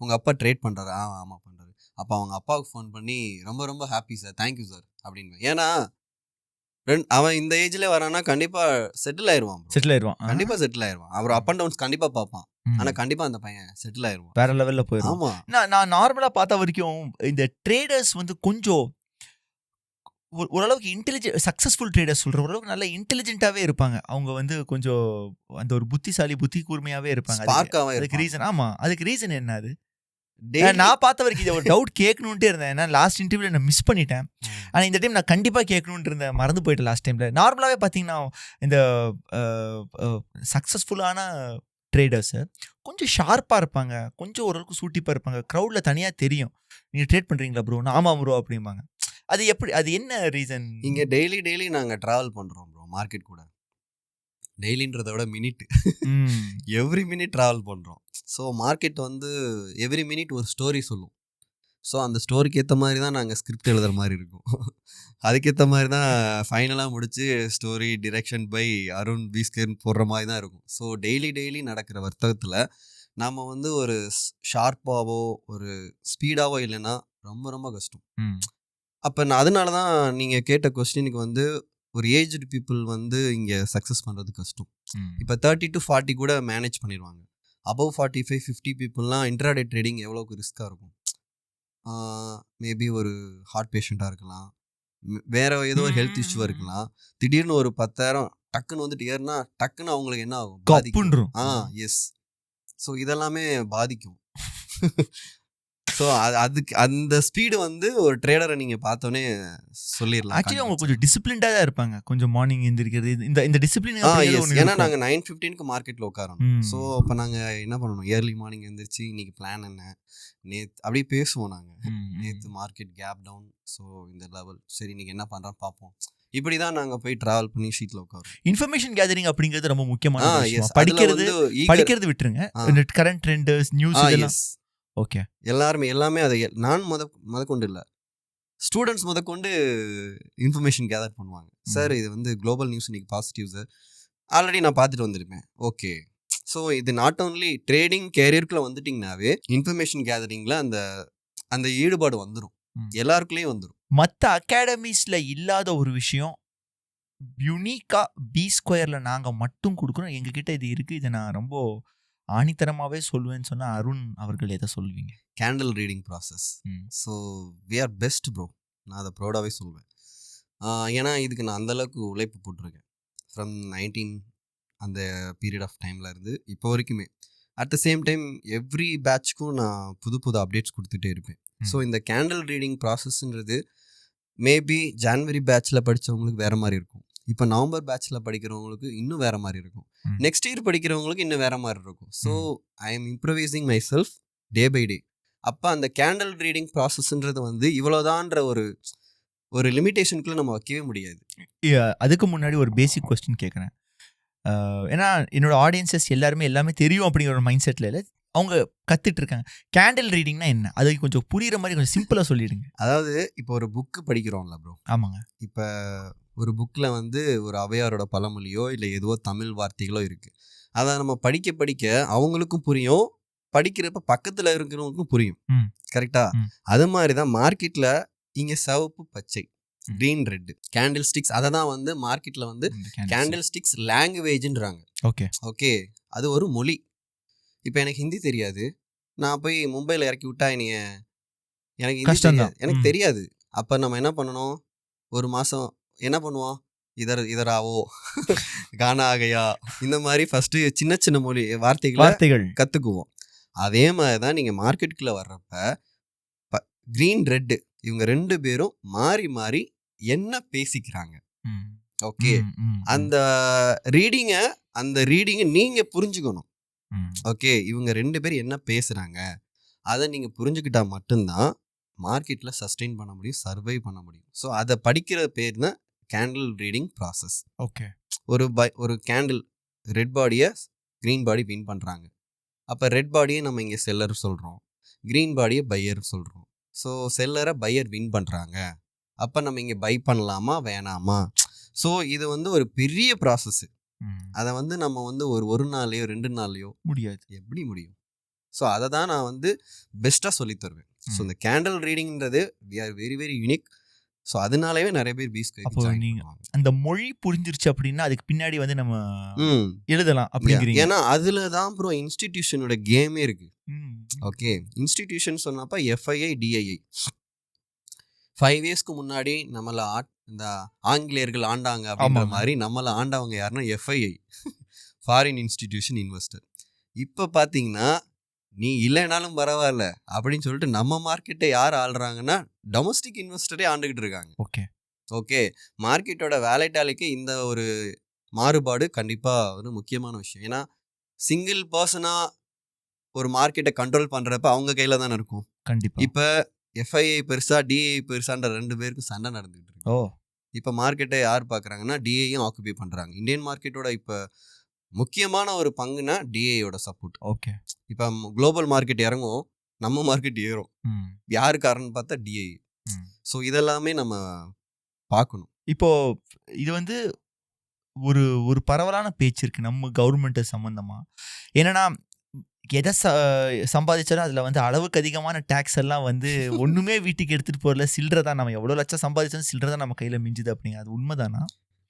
உங்கள் அப்பா ட்ரேட் பண்ணுறாரு. ஆமாம் பண்ணுறாரு. அப்போ அவங்க அப்பாவுக்கு ஃபோன் பண்ணி ரொம்ப ரொம்ப ஹாப்பி சார், தேங்க்யூ சார் அப்படின்னு. ஏன்னா அவன் இந்த ஏஜ்ல வரானா கண்டிப்பா செட்டில் ஆயிடுவான். கண்டிப்பா செட்டில் ஆயிடுவான். அவர் அப் அண்ட் டவுன்ஸ் கண்டிப்பா பார்ப்பான். ஆனா கண்டிப்பா அந்த பையன் செட்டில் ஆயிடுவான், வேற லெவல்ல போயிடும். ஆமா, நான் நார்மலா பார்த்த வரைக்கும் இந்த ட்ரேடர்ஸ் வந்து கொஞ்சம் ஓரளவுக்கு இன்டெலிஜென்ட், சக்சஸ்ஃபுல் ட்ரேடர்ஸ் சொல்ற ஓரளவுக்கு நல்ல இன்டெலிஜென்ட்டாவே இருப்பாங்க. அவங்க வந்து கொஞ்சம் அந்த ஒரு புத்தி கூர்மையாவே இருப்பாங்க. அதுக்கு ரீசன், ஆமா, அதுக்கு ரீசன் என்ன? அது நான் பார்த்த வரைக்கும் இதை ஒரு டவுட் கேட்கணுன்ட்டே இருந்தேன். ஏன்னா லாஸ்ட் இன்டர்வியூல நான் மிஸ் பண்ணிட்டேன். ஆனால் இந்த டைம் நான் கண்டிப்பாக கேட்கணுன்ட்டு இருந்தேன், மறந்து போயிட்டேன் லாஸ்ட் டைமில். நார்மலாகவே பார்த்தீங்கன்னா இந்த சக்ஸஸ்ஃபுல்லான ட்ரேடர்ஸு கொஞ்சம் ஷார்ப்பாக இருப்பாங்க, கொஞ்சம் ஓரளவுக்கு சூட்டிப்பாக இருப்பாங்க. க்ரௌடில் தனியாக தெரியும், நீங்கள் ட்ரேட் பண்ணுறீங்களா ப்ரோ? நான் ஆமாம் ப்ரோ அப்படிம்பாங்க. அது எப்படி, அது என்ன ரீசன்? இங்கே டெய்லி நாங்கள் ட்ராவல் பண்ணுறோம் ப்ரோ மார்க்கெட் கூட. டெய்லின்றத விட மினிட், எவ்ரி மினிட் ட்ராவல் பண்ணுறோம். ஸோ மார்க்கெட் வந்து எவ்ரி மினிட் ஒரு ஸ்டோரி சொல்லும். ஸோ அந்த ஸ்டோரிக்கு ஏற்ற மாதிரி தான் நாங்கள் ஸ்கிரிப்ட் எழுதுகிற மாதிரி இருக்கும். அதுக்கேற்ற மாதிரி தான் ஃபைனலாக முடித்து story direction by Arun B2 போடுற மாதிரி தான் இருக்கும். ஸோ டெய்லி நடக்கிற வர்த்தகத்தில் நம்ம வந்து ஒரு ஷார்ப்பாவோ ஒரு ஸ்பீடாவோ இல்லைன்னா ரொம்ப ரொம்ப கஷ்டம். அப்போ அதனால தான் நீங்கள் கேட்ட கொஸ்டினுக்கு வந்து ஒரு ஏஜ்டு பீப்புள் வந்து இங்கே சக்ஸஸ் பண்ணுறது கஷ்டம். இப்போ 30 to 40 கூட மேனேஜ் பண்ணிடுவாங்க. அபவ் 45, 50 பீப்புளெலாம் இன்ட்ராடே ட்ரேடிங் எவ்வளோக்கு ரிஸ்க்காக இருக்கும். மேபி ஒரு ஹார்ட் பேஷண்ட்டாக இருக்கலாம், வேறு ஏதோ ஒரு ஹெல்த் இஷ்யூவாக இருக்கலாம். திடீர்னு ஒரு 10,000 டக்குன்னு வந்துட்டு ஏறுனா டக்குன்னு அவங்களுக்கு என்ன ஆகும்? பாதிக்கும். எஸ். ஸோ இதெல்லாமே பாதிக்கும். ஸோ அதுக்கு அந்த ஸ்பீடு வந்து ஒரு ட்ரேடரை நீங்கள் பார்த்தோன்னே சொல்லிடலாம். ஆக்சுவலி அவங்க கொஞ்சம் டிசிப்ளின்டாக தான் இருப்பாங்க, கொஞ்சம் மார்னிங் எழுந்திருக்கிறது, இந்த டிசிப்ளின். ஏன்னா நாங்கள் 9:15க்கு மார்க்கெட்டில் உட்காரணும். ஸோ அப்போ நாங்கள் என்ன பண்ணணும், ஏர்லி மார்னிங் எழுந்திரிச்சு இன்னைக்கு பிளான் என்ன, நேற்று அப்படியே பேசுவோம் நாங்கள். நேற்று மார்க்கெட் கேப் டவுன், ஸோ இந்த லெவல் சரி இன்னைக்கு என்ன பண்ணுறோம் பார்ப்போம். இப்படி தான் நாங்கள் போய் ட்ராவல் பண்ணி ஷீட்டில் உட்காரோம். இன்ஃபர்மேஷன் கேதரிங் அப்படிங்கிறது ரொம்ப முக்கியமான. படிக்கிறது விட்டுருங்க, கரண்ட் ட்ரெண்ட்ஸ், நியூஸ் இதெல்லாம் ஓகே. எல்லாமே அதை நான் முதற்கொண்டு இல்லை, ஸ்டூடெண்ட்ஸ் முதற்கொண்டு இன்ஃபர்மேஷன் கேதர் பண்ணுவாங்க. சார் இது வந்து குளோபல் நியூஸ் இன்னைக்கு பாசிட்டிவ் சார், ஆல்ரெடி நான் பார்த்துட்டு வந்திருப்பேன். ஓகே, ஸோ இது நாட் ஓன்லி ட்ரேடிங் கேரியருக்குள்ளே வந்துட்டிங்கனாவே இன்ஃபர்மேஷன் கேதரிங்கில் அந்த ஈடுபாடு வந்துடும், எல்லாருக்குள்ளேயும் வந்துடும். மற்ற அகாடமிஸில் இல்லாத ஒரு விஷயம் யுனிக்காக B2ல நாங்கள் மட்டும் கொடுக்குறோம், எங்ககிட்ட இது இருக்குது, இதை நான் ரொம்ப ஆணித்தரமாகவே சொல்லுவேன்னு சொன்னால் அருண் அவர்கள் எதை சொல்லுவீங்க? Candle reading process. So we are best bro, நான் அதை ப்ரௌடாகவே சொல்வேன். ஏன்னா இதுக்கு நான் அந்தளவுக்கு உழைப்பு போட்டிருக்கேன் ஃப்ரம் 19 அந்த பீரியட் ஆஃப் டைமில் இருந்து இப்போ வரைக்குமே. At the same time every பேட்ச்க்கும் நான் புது அப்டேட்ஸ் கொடுத்துட்டே இருப்பேன். ஸோ இந்த கேண்டில் ரீடிங் ப்ராசஸ்ன்றது மேபி ஜான்வரி பேட்ச்சில் படித்தவங்களுக்கு வேறு மாதிரி இருக்கும், இப்போ நவம்பர் பேட்ச்சில் படிக்கிறவங்களுக்கு இன்னும் வேறு மாதிரி இருக்கும், நெக்ஸ்ட் இயர் படிக்கிறவங்களுக்கு இன்னும் வேறு மாதிரி இருக்கும். So I am improvising myself day by day. அப்போ அந்த கேண்டில் ரீடிங் ப்ராசஸ்ன்றது வந்து இவ்வளோதான்ற ஒரு லிமிட்டேஷனுக்குள்ளே நம்ம வைக்கவே முடியாது. அதுக்கு முன்னாடி ஒரு பேசிக் கொஸ்டின் கேட்குறேன். ஏன்னா என்னோட ஆடியன்சஸ் எல்லாமே தெரியும் அப்படிங்கிற ஒரு மைண்ட் செட்டில் இல்லை, அவங்க கற்றுட்டு இருக்காங்க. கேண்டில் ரீடிங்னா என்ன, அது கொஞ்சம் புரியுற மாதிரி கொஞ்சம் சிம்பிளாக சொல்லிடுங்க. அதாவது இப்போ ஒரு புக்கு படிக்கிறோம்ல ப்ரோ. ஆமாங்க. இப்போ ஒரு புக்கில் வந்து ஒரு ஔவையாரோட பழமொழியோ இல்லை ஏதோ தமிழ் வார்த்தைகளோ இருக்குது, அதை நம்ம படிக்க அவங்களுக்கும் புரியும், படிக்கிறப்ப பக்கத்தில் இருக்கிறவங்களுக்கும் புரியும். கரெக்டாக அது மாதிரி தான் மார்க்கெட்டில் இங்கே சிவப்பு பச்சை க்ரீன் ரெட் கேண்டில் ஸ்டிக்ஸ், அதை தான் வந்து மார்க்கெட்டில் வந்து கேண்டில் ஸ்டிக்ஸ் லாங்குவேஜ்ன்றாங்க. ஓகே, அது ஒரு மொழி. இப்போ எனக்கு ஹிந்தி தெரியாது, நான் போய் மும்பையில் இறக்கி விட்டா எனக்கு ஹிந்தி தெரியாது, எனக்கு தெரியாது. அப்போ நம்ம என்ன பண்ணணும், ஒரு மாதம் என்ன பண்ணுவோம், இதராவோ கானா ஆகையா இந்த மாதிரி ஃபஸ்ட்டு சின்ன மொழி வார்த்தைகள் கற்றுக்குவோம். அதே மாதிரி தான் நீங்கள் மார்க்கெட்டுக்குள்ளே வர்றப்ப க்ரீன் ரெட்டு இவங்க 2 பேரும் மாறி என்ன பேசிக்கிறாங்க. ஓகே, அந்த ரீடிங்கை நீங்கள் புரிஞ்சுக்கணும். ஓகே, இவங்க 2 பேர் என்ன பேசுகிறாங்க அதை நீங்கள் புரிஞ்சுக்கிட்டா மட்டும்தான் மார்க்கெட்டில் சஸ்டெயின் பண்ண முடியும், சர்வை பண்ண முடியும். ஸோ அதை படிக்கிற பேர் தான் கேண்டில் ரீடிங் ப்ராசஸ். ஓகே, ஒரு கேண்டில் ரெட் பாடியை க்ரீன் பாடி வின் பண்ணுறாங்க, அப்போ ரெட் பாடியை நம்ம இங்கே செல்லர் சொல்கிறோம், க்ரீன் பாடியை பையர் சொல்கிறோம். ஸோ செல்லரை பையர் வின் பண்ணுறாங்க, அப்போ நம்ம இங்கே பை பண்ணலாமா வேணாமா. ஸோ இது வந்து ஒரு பெரிய ப்ராசஸ்ஸு, அதை வந்து நம்ம வந்து ஒரு நாளையோ 2 நாளையோ முடியாது, எப்படி முடியும். ஸோ அதை தான் நான் வந்து பெஸ்ட்டாக சொல்லி தருவேன். ஸோ இந்த கேண்டில் ரீடிங்கிறது we are very very unique. So அதனாலவே நிறைய பேர் அந்த மொழி புரிஞ்சிருச்சு அப்படின்னா அதுக்கு பின்னாடி வந்து நம்ம எழுதலாம் அப்படிங்கிறீங்க. ஏன்னா அதில் தான் ப்ரோ இன்ஸ்டிடியூஷனோட கேமே இருக்கு. ஓகே, இன்ஸ்டிடியூஷன் சொன்னப்போ FII DII 5 இயர்ஸ்க்கு முன்னாடி நம்மளை இந்த ஆங்கிலேயர்கள் ஆண்டாங்க அப்படின்ற மாதிரி நம்மளை ஆண்டவங்க யாருன்னா FII ஃபாரின் இன்ஸ்டிடியூஷன் இன்வெஸ்டர். இப்போ பார்த்தீங்கன்னா நீ இல்லைனாலும் பரவாயில்ல அப்படின்னு சொல்லிட்டு நம்ம மார்க்கெட்டை யார் ஆள்றாங்கன்னா டொமஸ்டிக் இன்வெஸ்டரே ஆண்டுகிட்டு இருக்காங்க. ஓகே, மார்க்கெட்டோட வேலைட்டாலிக்கு இந்த ஒரு மாறுபாடு கண்டிப்பாக ஒரு முக்கியமான விஷயம். ஏன்னா சிங்கிள் பர்சனாக ஒரு மார்க்கெட்டை கண்ட்ரோல் பண்ணுறப்ப அவங்க கையில் தானே இருக்கும். கண்டிப்பாக இப்போ FII பெருசா DII பெருசான்ற 2 பேருக்கும் சண்டை நடந்துகிட்டு இருக்கு. இப்போ மார்க்கெட்டை யார் பார்க்குறாங்கன்னா DIயும் ஆக்குபை பண்ணுறாங்க. இந்தியன் மார்க்கெட்டோட இப்போ முக்கியமான ஒரு பங்குனா DIயோட சப்போர்ட். ஓகே, இப்போ குளோபல் மார்க்கெட் இறங்கும், நம்ம மார்க்கெட் ஏறும். யாரு காரணம்னு பார்த்தா DI. ஸோ இதெல்லாமே நம்ம பார்க்கணும். இப்போ இது வந்து ஒரு பரவலான பேச்சு இருக்கு நம்ம கவர்மெண்ட் சம்பந்தமா. என்னன்னா எதை சம்பாதிச்சாலும் அதில் வந்து அளவுக்கு அதிகமான டேக்ஸ் எல்லாம் வந்து ஒன்றுமே வீட்டுக்கு எடுத்துகிட்டு போகல, சில்லறை தான். நம்ம எவ்வளோ லட்சம் சம்பாதிச்சாலும் சில்லறை தான் நம்ம கையில் மிஞ்சுது அப்படிங்க. அது உண்மைதானா?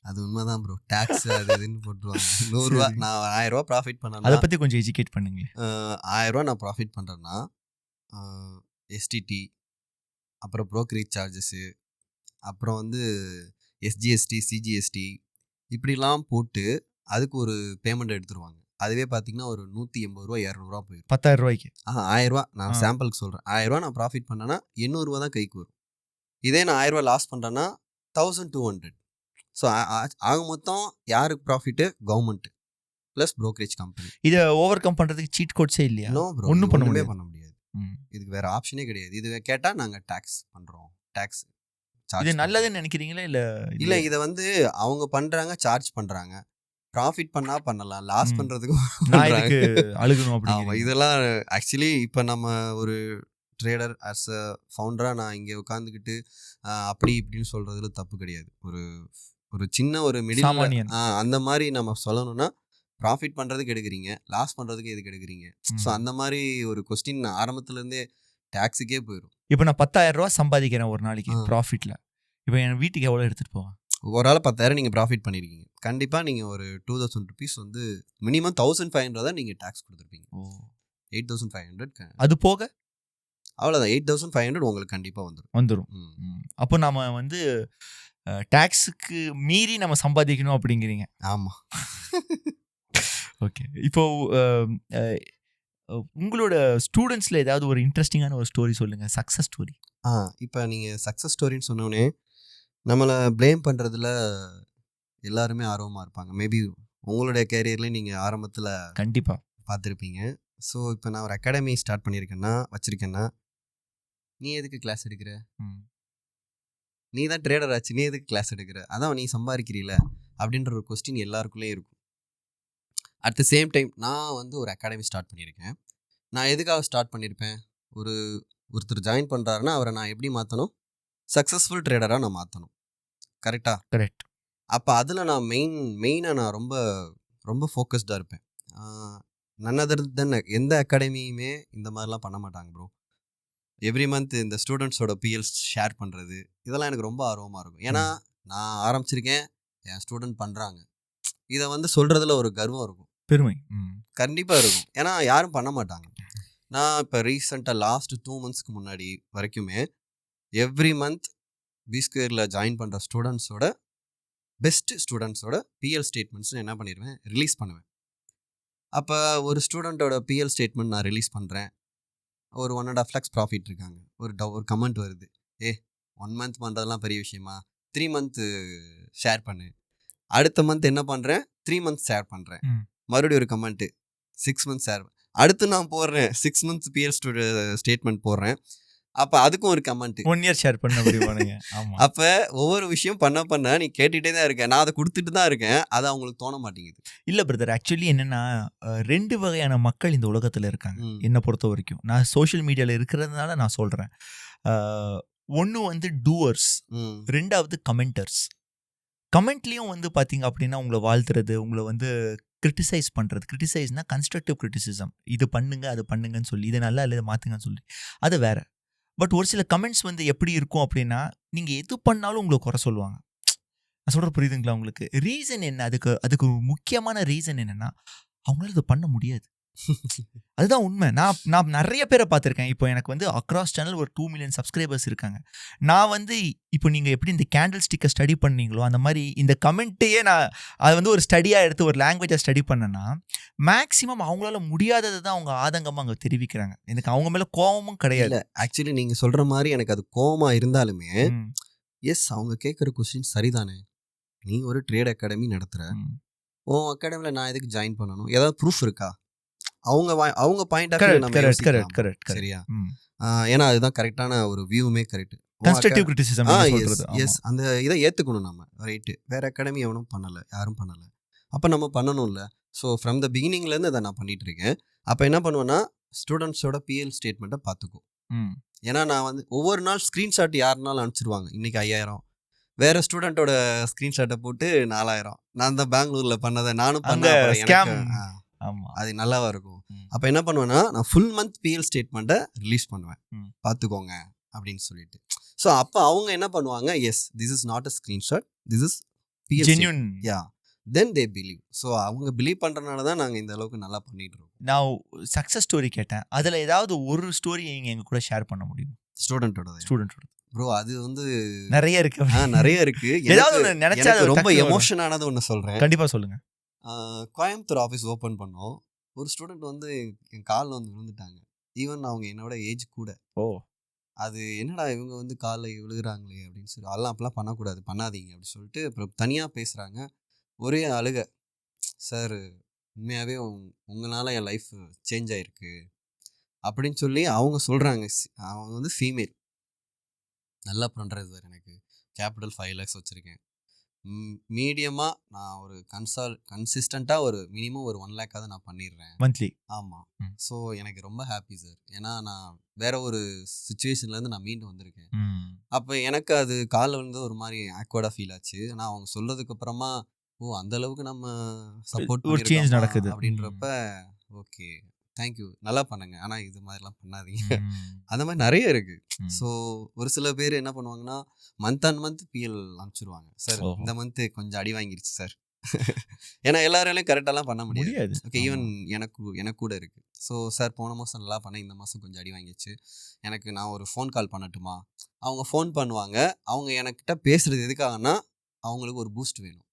அது உண்மைதான் ப்ரோ. டேக்ஸ் அது இதுன்னு போட்டுருவாங்க. 100 ரூபா நான் 1000 ரூபா ப்ராஃபிட் பண்ணேன், அதை பற்றி கொஞ்சம் எஜுகேட் பண்ணுங்க. 1000 ரூபா நான் ப்ராஃபிட் பண்ணுறேன்னா STT, அப்புறம் ப்ரோக்கரேஜ் சார்ஜஸ்ஸு, அப்புறம் வந்து SGST CGST இப்படிலாம் போட்டு அதுக்கு ஒரு பேமெண்ட் எடுத்துருவாங்க. அதுவே பார்த்தீங்கன்னா ஒரு 180 ரூபா 200 ரூபா போயிடும். 10,000 ரூபாய்க்கு 1000 ரூபா நான் சாம்பிளுக்கு சொல்கிறேன். 1000 ரூபா நான் ப்ராஃபிட் பண்ணேன்னா 800 ரூபா தான் கைக்கு வரும். இதே நான் 1000 ரூபா லாஸ் பண்ணுறேன்னா 1200. ஸோ ஆக மொத்தம் யாருக்கு profit? Government plus brokerage company. இதை ஓவர் கம் பண்ணுறதுக்கு சீட் கோட்ஸே இல்லையா? நோ ப்ரோ, ஒன்றும் பண்ண முடியாது. இதுக்கு வேறு ஆப்ஷனே கிடையாது. இது கேட்டால் நாங்கள் டேக்ஸ் பண்ணுறோம், டேக்ஸ் இது நல்லதுன்னு நினைக்கிறீங்களா? இல்லை இதை வந்து அவங்க பண்ணுறாங்க, சார்ஜ் பண்ணுறாங்க. ப்ராஃபிட் பண்ணா பண்ணலாம், லாஸ் ம். பண்றதுக்கும் நான் பண்றாங்க. இதுக்கு அழுகணும் ஆமா, அப்படிங்கிறீங்க. இதெல்லாம் ஆக்சுவலி இப்போ நம்ம ஒரு ட்ரேடர் ஆஸ் அ ஃபவுண்டரா நான் இங்கே உட்காந்துக்கிட்டு அப்படி இப்படின்னு சொல்றதுல தப்பு கிடையாது. ஒரு ஒரு சின்ன ஒரு மிடில் சாமானியன். அந்த மாதிரி நம்ம சொல்லணும்னா, ப்ராஃபிட் பண்றதுக்கு எடுக்கிறீங்க, லாஸ் பண்றதுக்கு எதுக்கு எடுக்கிறீங்க? ஸோ அந்த மாதிரி ஒரு கொஸ்டின் ஆரம்பத்துல இருந்தே டாக்ஸுக்கே போயிடும். இப்போ நான் 10,000 ரூபாய் சம்பாதிக்கிறேன் ஒரு நாளைக்கு ஆ. ப்ராஃபிட்ல. இப்போ என் வீட்டுக்கு எவ்வளோ எடுத்துட்டு போவேன்? ஒரு ஆள் 10,000 நீங்கள் ப்ராஃபிட் பண்ணியிருக்கீங்க, கண்டிப்பாக நீங்கள் ஒரு 2,000 ருபீஸ் வந்து மினிமம் 1,500 தான் நீங்கள் டேக்ஸ் கொடுத்துருப்பீங்க. ஓ. 8,500 அது போக அவ்வளோதான். 8,500 உங்களுக்கு கண்டிப்பாக வந்துடும். வந்துரும். அப்போ நாம வந்து டாக்ஸுக்கு மீறி நம்ம சம்பாதிக்கணும் அப்படிங்கிறீங்க. ஆமாம். ஓகே. இப்போ உங்களோட ஸ்டூடெண்ட்ஸ்ல ஏதாவது ஒரு இன்ட்ரெஸ்டிங்கான ஒரு ஸ்டோரி சொல்லுங்க, சக்ஸஸ் ஸ்டோரி. இப்போ நீங்கள் சக்ஸஸ் ஸ்டோரின்னு சொன்னோடனே நம்மளை ப்ளேம் பண்ணுறதுல எல்லாருமே ஆர்வமாக இருப்பாங்க. மேபி உங்களுடைய கேரியர்லேயும் நீங்கள் ஆரம்பத்தில் கண்டிப்பா பார்த்துருப்பீங்க. ஸோ இப்போ நான் ஒரு அகாடமி ஸ்டார்ட் பண்ணியிருக்கேன்னா வச்சுருக்கேன்னா, நீ எதுக்கு கிளாஸ் எடுக்கிற? நீ தான் ட்ரேடர் ஆச்சு, நீ எதுக்கு கிளாஸ் எடுக்கிற? அதான் நீ சம்பாதிக்கிறீல அப்படின்ற ஒரு கொஸ்டின் எல்லாருக்குள்ளேயும் இருக்கும். அட் த சேம் டைம் நான் வந்து ஒரு அகாடமி ஸ்டார்ட் பண்ணியிருக்கேன். நான் எதுக்காக ஸ்டார்ட் பண்ணியிருப்பேன்? ஒருத்தர் ஜாயின் பண்ணுறாருன்னா அவரை நான் எப்படி மாற்றணும்? சக்ஸஸ்ஃபுல் ட்ரேடராக நான் மாற்றணும். கரெக்டாக? கரெக்ட். அப்போ அதில் நான் மெயினாக நான் ரொம்ப ரொம்ப ஃபோக்கஸ்டாக இருப்பேன். நன் அதர் தென் எந்த அகாடமியுமே இந்த மாதிரிலாம் பண்ண மாட்டாங்க ப்ரோ. எவ்ரி மந்த் இந்த ஸ்டூடெண்ட்ஸோட பிஎல்ஸ் ஷேர் பண்ணுறது, இதெல்லாம் எனக்கு ரொம்ப ஆர்வமாக இருக்கும். ஏன்னா நான் ஆரம்பிச்சிருக்கேன், என் ஸ்டூடெண்ட் பண்ணுறாங்க, இதை வந்து சொல்கிறதுல ஒரு கர்வம் இருக்கும், பெருமை கண்டிப்பாக இருக்கும். ஏன்னா யாரும் பண்ண மாட்டாங்க. நான் இப்போ ரீசெண்டாக லாஸ்ட் 2 monthsக்கு முன்னாடி வரைக்குமே எவ்ரி மந்த் B2 ஜாயின் பண்ணுற ஸ்டூடெண்ட்ஸோட பெஸ்ட் ஸ்டூடெண்ட்ஸோட பிஎல் ஸ்டேட்மெண்ட்ஸ் என்ன பண்ணிடுவேன், ரிலீஸ் பண்ணுவேன். அப்போ ஒரு ஸ்டூடெண்ட்டோட பிஎல் ஸ்டேட்மெண்ட் நான் ரிலீஸ் பண்ணுறேன், ஒரு 1.5 lakhs ப்ராஃபிட் இருக்காங்க. ஒரு கமெண்ட் வருது, 1 month பண்ணுறதுலாம் பெரிய விஷயமா, 3 month ஷேர் பண்ணு. அடுத்த மந்த் என்ன பண்ணுறேன், 3 months ஷேர் பண்ணுறேன். மறுபடியும் ஒரு கமெண்ட்டு, 6 months ஷேர். அடுத்து நான் போடுறேன் 6 months பிஎல் ஸ்டேட்மெண்ட் போடுறேன். அப்போ அதுக்கும் ஒரு கமெண்ட், 1 year ஷேர் பண்ண முடியுமானுங்க. ஆமாம். அப்போ ஒவ்வொரு விஷயம் பண்ண நீ கேட்டுகிட்டே தான் இருக்கேன், நான் அதை கொடுத்துட்டு தான் இருக்கேன், அது அவங்களுக்கு தோண மாட்டேங்குது. இல்லை பிரதர், ஆக்சுவலி என்னென்னா 2 வகையான மக்கள் இந்த உலகத்தில் இருக்காங்க என்னை பொறுத்த வரைக்கும். நான் சோஷியல் மீடியாவில் இருக்கிறதுனால நான் சொல்கிறேன். ஒன்று வந்து டூவர்ஸ், ரெண்டாவது கமெண்டர்ஸ். கமெண்ட்லேயும் வந்து பார்த்தீங்க அப்படின்னா உங்களை வாழ்த்துறது, உங்களை வந்து கிரிட்டிசைஸ் பண்ணுறது. கிரிட்டிசைஸ்னா கன்ஸ்ட்ரக்டிவ் கிரிட்டிசிசம், இது பண்ணுங்க அது பண்ணுங்கன்னு சொல்லி, இது நல்லா இல்லை மாற்றுங்கன்னு சொல்லி, அது வேற. பட் ஒரு சில கமெண்ட்ஸ் வந்து எப்படி இருக்கும் அப்படின்னா, நீங்கள் எது பண்ணாலும் உங்களை குறை சொல்லுவாங்க. நான் சொல்கிற புரியுதுங்களா உங்களுக்கு? ரீசன் என்ன? அதுக்கு முக்கியமான ரீசன் என்னென்னா, அவங்களால இது பண்ண முடியாது. அதுதான் உண்மை. நான் நிறைய பேரை பார்த்துருக்கேன். இப்போ எனக்கு வந்து அக்ராஸ் சேனல் ஒரு 2 million சப்ஸ்கிரைபர்ஸ் இருக்காங்க. நான் வந்து இப்போ நீங்கள் எப்படி இந்த கேண்டில் ஸ்டிக்கை ஸ்டடி பண்ணீங்களோ அந்த மாதிரி இந்த கமெண்ட்டையே நான் அதை வந்து ஒரு ஸ்டடியாக எடுத்து ஒரு லாங்குவேஜை ஸ்டடி பண்ணேன்னா, மேக்ஸிமம் அவங்களால முடியாததை தான் அவங்க ஆதங்கமாக அங்கே தெரிவிக்கிறாங்க. எனக்கு அவங்க மேலே கோபமும் கிடையாது. ஆக்சுவலி நீங்கள் சொல்கிற மாதிரி எனக்கு அது கோபமாக இருந்தாலுமே, எஸ் அவங்க கேட்குற கொஸ்டின் சரிதானே. நீ ஒரு ட்ரேட் அகாடமி நடத்துகிற, உன் அகாடமியில் நான் எதுக்கு ஜாயின் பண்ணணும்? ஏதாவது ப்ரூஃப் இருக்கா? அவங்க பாயிண்ட் ஆஃப் வியூ நம்ம யோசிக்கலாம். சரியா? ஏன்னா அதுதான் கரெக்டான ஒரு வியூமே கரெக்ட். கன்ஸ்ட்ரக்டிவ் கிரிட்டிசிசம் சொல்றது. எஸ், அந்த இதை ஏற்றுக்கணும் நம்ம. ரைட்டு, வேற அகாடமி எவனும் பண்ணலை, யாரும் பண்ணலை, அப்போ நம்ம பண்ணணும்ல. ஸோ ஃப்ரம் த பிகினிங்லேருந்து அதை நான் பண்ணிட்டு இருக்கேன். அப்போ என்ன பண்ணுவேன்னா, ஸ்டூடெண்ட்ஸோட பிஎல் ஸ்டேட்மெண்ட்டை பார்த்துக்கோ. ஏன்னா நான் வந்து ஒவ்வொரு நாள் ஸ்க்ரீன்ஷாட் யாருனாலும் அனுப்பிச்சிருவாங்க. இன்னைக்கு 5,000, வேற ஸ்டூடெண்ட்டோட ஸ்க்ரீன்ஷாட்டை போட்டு 4,000. நான் தான் பெங்களூர்ல பண்ணதை நானும் பண்ண, அது நல்லாவா இருக்கும். அப்போ என்ன பண்ணுவேன்னா, நான் ஃபுல் மந்த் பிஎல் ஸ்டேட்மெண்ட்டை ரிலீஸ் பண்ணுவேன், பார்த்துக்கோங்க அப்படின்னு சொல்லிட்டு. ஸோ அப்போ அவங்க என்ன பண்ணுவாங்க, yes this is not a screenshot, this is PL genuine, ya, then they believe. So அவங்க பிலீவ் பண்ணுறதுனால தான் நாங்கள் இந்த அளவுக்கு நல்லா பண்ணிட்டு இருக்கோம். நான் சக்ஸஸ் ஸ்டோரி கேட்டேன், அதில் ஏதாவது ஒரு ஸ்டோரி நீங்கள் எங்கள் கூட ஷேர் பண்ண முடியும்? ஸ்டூடெண்ட்டோட ப்ரோ, அது வந்து நிறைய இருக்கு. நிறைய இருக்கு. ஏதாவது நினைச்சா ரொம்ப எமோஷனானது ஒன்று சொல்கிறேன். கண்டிப்பாக சொல்லுங்கள். கோயம்புத்தூர் ஆஃபீஸ் ஓப்பன் பண்ணோம். ஒரு ஸ்டூடெண்ட் வந்து என் காலில் வந்து விழுந்துட்டாங்க. ஈவன் அவங்க என்னோட ஏஜ் கூட. அது என்னடா இவங்க வந்து காலில் விழுகிறாங்களே அப்படின்னு சொல்லி, அதெல்லாம் அப்பெல்லாம் பண்ணக்கூடாது, பண்ணாதீங்க அப்படின்னு சொல்லிட்டு அப்புறம் தனியாக பேசுகிறாங்க. ஒரே அழுக, சார் உண்மையாகவே உங்களால் என் லைஃப் சேஞ்ச் ஆகிருக்கு அப்படின்னு சொல்லி அவங்க சொல்கிறாங்க. அவங்க வந்து ஃபீமேல், நல்லா பண்ணுறது சார், எனக்கு கேபிட்டல் 5 lakhs வச்சுருக்கேன், மீடியமாக நான் ஒரு கன்சிஸ்டண்ட்டாக ஒரு மினிமம் ஒரு 1 lakh நான் பண்ணிடுறேன் மந்த்லி. ஆமாம். ஸோ எனக்கு ரொம்ப ஹாப்பி சார். ஏன்னா நான் வேற ஒரு சுச்சுவேஷன்லேருந்து நான் மீண்டு வந்திருக்கேன். அப்போ எனக்கு அது காலில் விழுந்து ஒரு மாதிரி ஆக்வர்டாக ஃபீல் ஆச்சு. ஆனால் அவங்க சொல்றதுக்கு அந்த அளவுக்கு நம்ம சப்போர்ட் ஒரு சேஞ்ச் நடக்குது அப்படின்றப்ப ஓகே தேங்க்யூ நல்லா பண்ணுங்க, ஆனால் இது மாதிரிலாம் பண்ணாதீங்க. அந்த மாதிரி நிறைய இருக்கு. ஸோ ஒரு சில பேர் என்ன பண்ணுவாங்கன்னா மந்த் அண்ட் மந்த் பிஎல் அனுப்பிச்சிருவாங்க. சார் இந்த மந்த் கொஞ்சம் அடி வாங்கிருச்சு சார். ஏன்னா எல்லாராலையும் கரெக்டாலாம் பண்ண முடியாது. ஓகே ஈவன் எனக்கு கூட இருக்கு. ஸோ சார் போன மாதம் நல்லா பண்ணேன், இந்த மாதம் கொஞ்சம் அடி வாங்கிடுச்சு, நான் ஒரு ஃபோன் கால் பண்ணட்டுமா? அவங்க ஃபோன் பண்ணுவாங்க. அவங்க எனக்கிட்ட பேசுறது எதுக்காகனா அவங்களுக்கு ஒரு பூஸ்ட் வேணும்.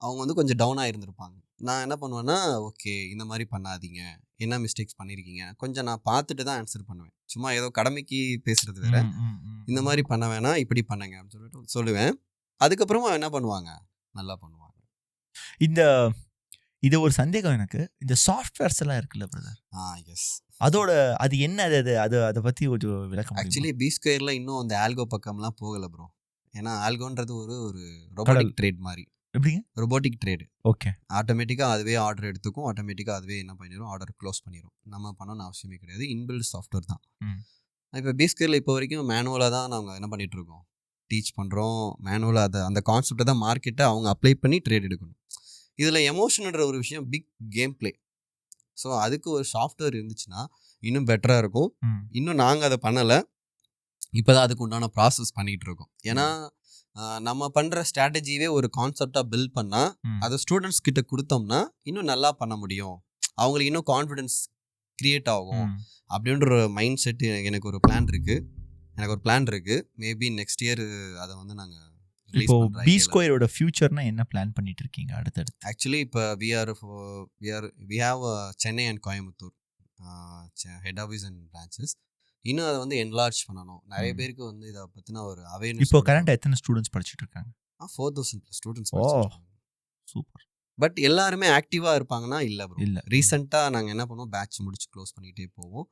அவங்க கொஞ்சம் டவுனாக இருந்திருப்பாங்க. நான் என்ன பண்ணுவேன்னா ஓகே இந்த மாதிரி பண்ணாதீங்க, என்ன மிஸ்டேக்ஸ் பண்ணியிருக்கீங்க கொஞ்சம் நான் பார்த்துட்டு தான் ஆன்சர் பண்ணுவேன். சும்மா ஏதோ கடமைக்கு பேசுறது வேற, இந்த மாதிரி பண்ண வேணாம் இப்படி பண்ணுங்க அப்படின்னு சொல்லிட்டு சொல்லுவேன். அதுக்கப்புறமா என்ன பண்ணுவாங்க, நல்லா பண்ணுவாங்க. இது ஒரு சந்தேகம் எனக்கு. இந்த சாஃப்ட்வேர்ஸ் எல்லாம் இருக்குல்ல பிரதர், எஸ் அதோட அது என்ன, அதை பற்றி ஒரு விளக்கம்? ஆக்சுவலி B2 இன்னும் அந்த ஆல்கோ பக்கம்லாம் போகலை ப்ரோ. ஏன்னா ஆல்கோன்றது ஒரு ரோபோட்டிக் ட்ரேட் மாதிரி. எப்படிங்க? Robotic trade. ஓகே. ஆட்டோமேட்டிக்காக அதுவே ஆர்டர் எடுத்துக்கும், ஆட்டோமேட்டிக்காக அதுவே என்ன பண்ணிடும், ஆர்டர் க்ளோஸ் பண்ணிடும். நம்ம பண்ணணும்னு அவசியமே கிடையாது, இன்பில்ட் சாஃப்ட்வேர் தான். இப்போ B2 இப்போ வரைக்கும் மேனுவலாக தான் நாங்கள் என்ன பண்ணிகிட்டு இருக்கோம், டீச் பண்ணுறோம். மேனுவலாக அந்த கான்செப்டை தான் மார்க்கெட்டை அவங்க அப்ளை பண்ணி ட்ரேட் எடுக்கணும். இதில் எமோஷன்ன்ற ஒரு விஷயம் பிக் கேம் பிளே. ஸோ அதுக்கு ஒரு சாஃப்ட்வேர் இருந்துச்சுன்னா இன்னும் பெட்டராக இருக்கும். இன்னும் நாங்கள் அதை பண்ணலை, இப்போ தான் அதுக்கு உண்டான ப்ராசஸ் பண்ணிகிட்டு இருக்கோம். ஏன்னா நம்ம பண்ணுற ஸ்ட்ராட்டஜியே ஒரு கான்செப்டாக பில்ட் பண்ணால் அதை ஸ்டூடெண்ட்ஸ் கிட்ட கொடுத்தோம்னா இன்னும் நல்லா பண்ண முடியும், அவங்களுக்கு இன்னும் கான்ஃபிடென்ஸ் க்ரியேட் ஆகும் அப்படின்ற ஒரு மைண்ட் செட் எனக்கு ஒரு பிளான் இருக்குது. மேபி நெக்ஸ்ட் இயர் அதை நாங்கள் இப்போ B2 ஃபியூச்சர்னா என்ன பிளான் பண்ணிட்டு இருக்கீங்க அடுத்தடுத்து? ஆக்சுவலி இப்போ we have Chennai and Coimbatore head office and branches. இன்னும் அதை என்லார்ஜ் பண்ணணும். நிறைய பேருக்கு இதை பற்றின ஒரு அவேர்னஸ். இப்போ கரண்ட் எத்தனை ஸ்டூடெண்ட்ஸ் படிச்சுட்டு இருக்காங்க? 4000+ ஸ்டூடெண்ட்ஸ். சூப்பர். பட் எல்லாருமே ஆக்டிவாக இருப்பாங்கன்னா இல்லை ப்ரோ. இல்லை, ரீசெண்டாக நாங்கள் என்ன பண்ணுவோம், பேட்ச் முடிச்சு க்ளோஸ் பண்ணிகிட்டே போவோம்.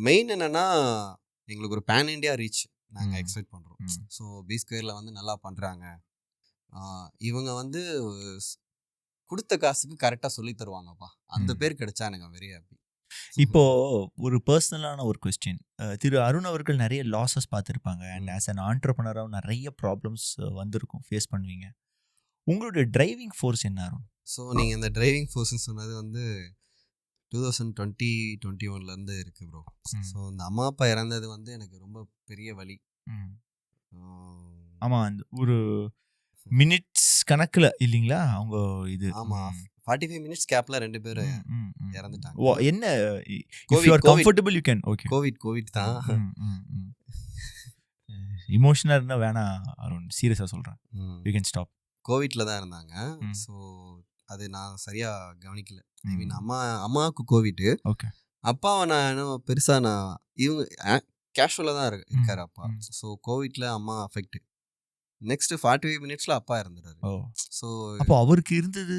மெயின் என்னென்னா எங்களுக்கு ஒரு பேன் இண்டியா ரீச் நாங்கள் எக்ஸ்பெக்ட் பண்ணுறோம். ஸோ B2 நல்லா பண்ணுறாங்க, இவங்க கொடுத்த காசுக்கு கரெக்டாக சொல்லி தருவாங்கப்பா, அந்த பேர் கிடைச்சா எனக்கு வெரி ஹாப்பி. இப்போ ஒரு பர்சனலான ஒரு கொஸ்டின், திரு அருண் அவர்கள் நிறைய லாஸஸ் பார்த்துருப்பாங்க அண்ட் ஆஸ் அன் ஆண்டர்ப்ரனராக நிறைய ப்ராப்ளம்ஸ் வந்திருக்கும், ஃபேஸ் பண்ணுவீங்க. உங்களுடைய டிரைவிங் ஃபோர்ஸ் என்ன அருண்? ஸோ நீங்கள் இந்த டிரைவிங் ஃபோர்ஸ்ன்னு சொன்னது 2020-21 இருக்கு ப்ரோ. ஸோ இந்த அம்மா அப்பா இறந்தது எனக்கு ரொம்ப பெரிய வலி. ஆமாம், அந்த ஒரு மினிட்ஸ் கணக்கில் இல்லைங்களா அவங்க இது? ஆமாம், 45 மினிட்ஸ் கேப்ல 2 பேர் இறந்துட்டாங்க. என்ன if you are comfortable you can. Okay, Covid தான். இமோஷனல் இருந்தா வேணாம் அருண், சீரியஸா சொல்றேன், யூ கேன் ஸ்டாப். கோவிட்ல தான் இருந்தாங்க. ஸோ அது நான் சரியா கவனிக்கல. ஐ மீன் அம்மாவுக்கு கோவிட். ஓகே. அப்பாவை நான் இன்னும் பெருசா இவங்க கேஷுவலாக தான் இருக்காரு அப்பா. ஸோ கோவிட்ல அம்மா அஃபெக்ட். நெக்ஸ்ட் 45 மினிட்ஸ்ல அப்பா இறந்துட்டாரு. ஸோ அப்போ அவருக்கு இருந்தது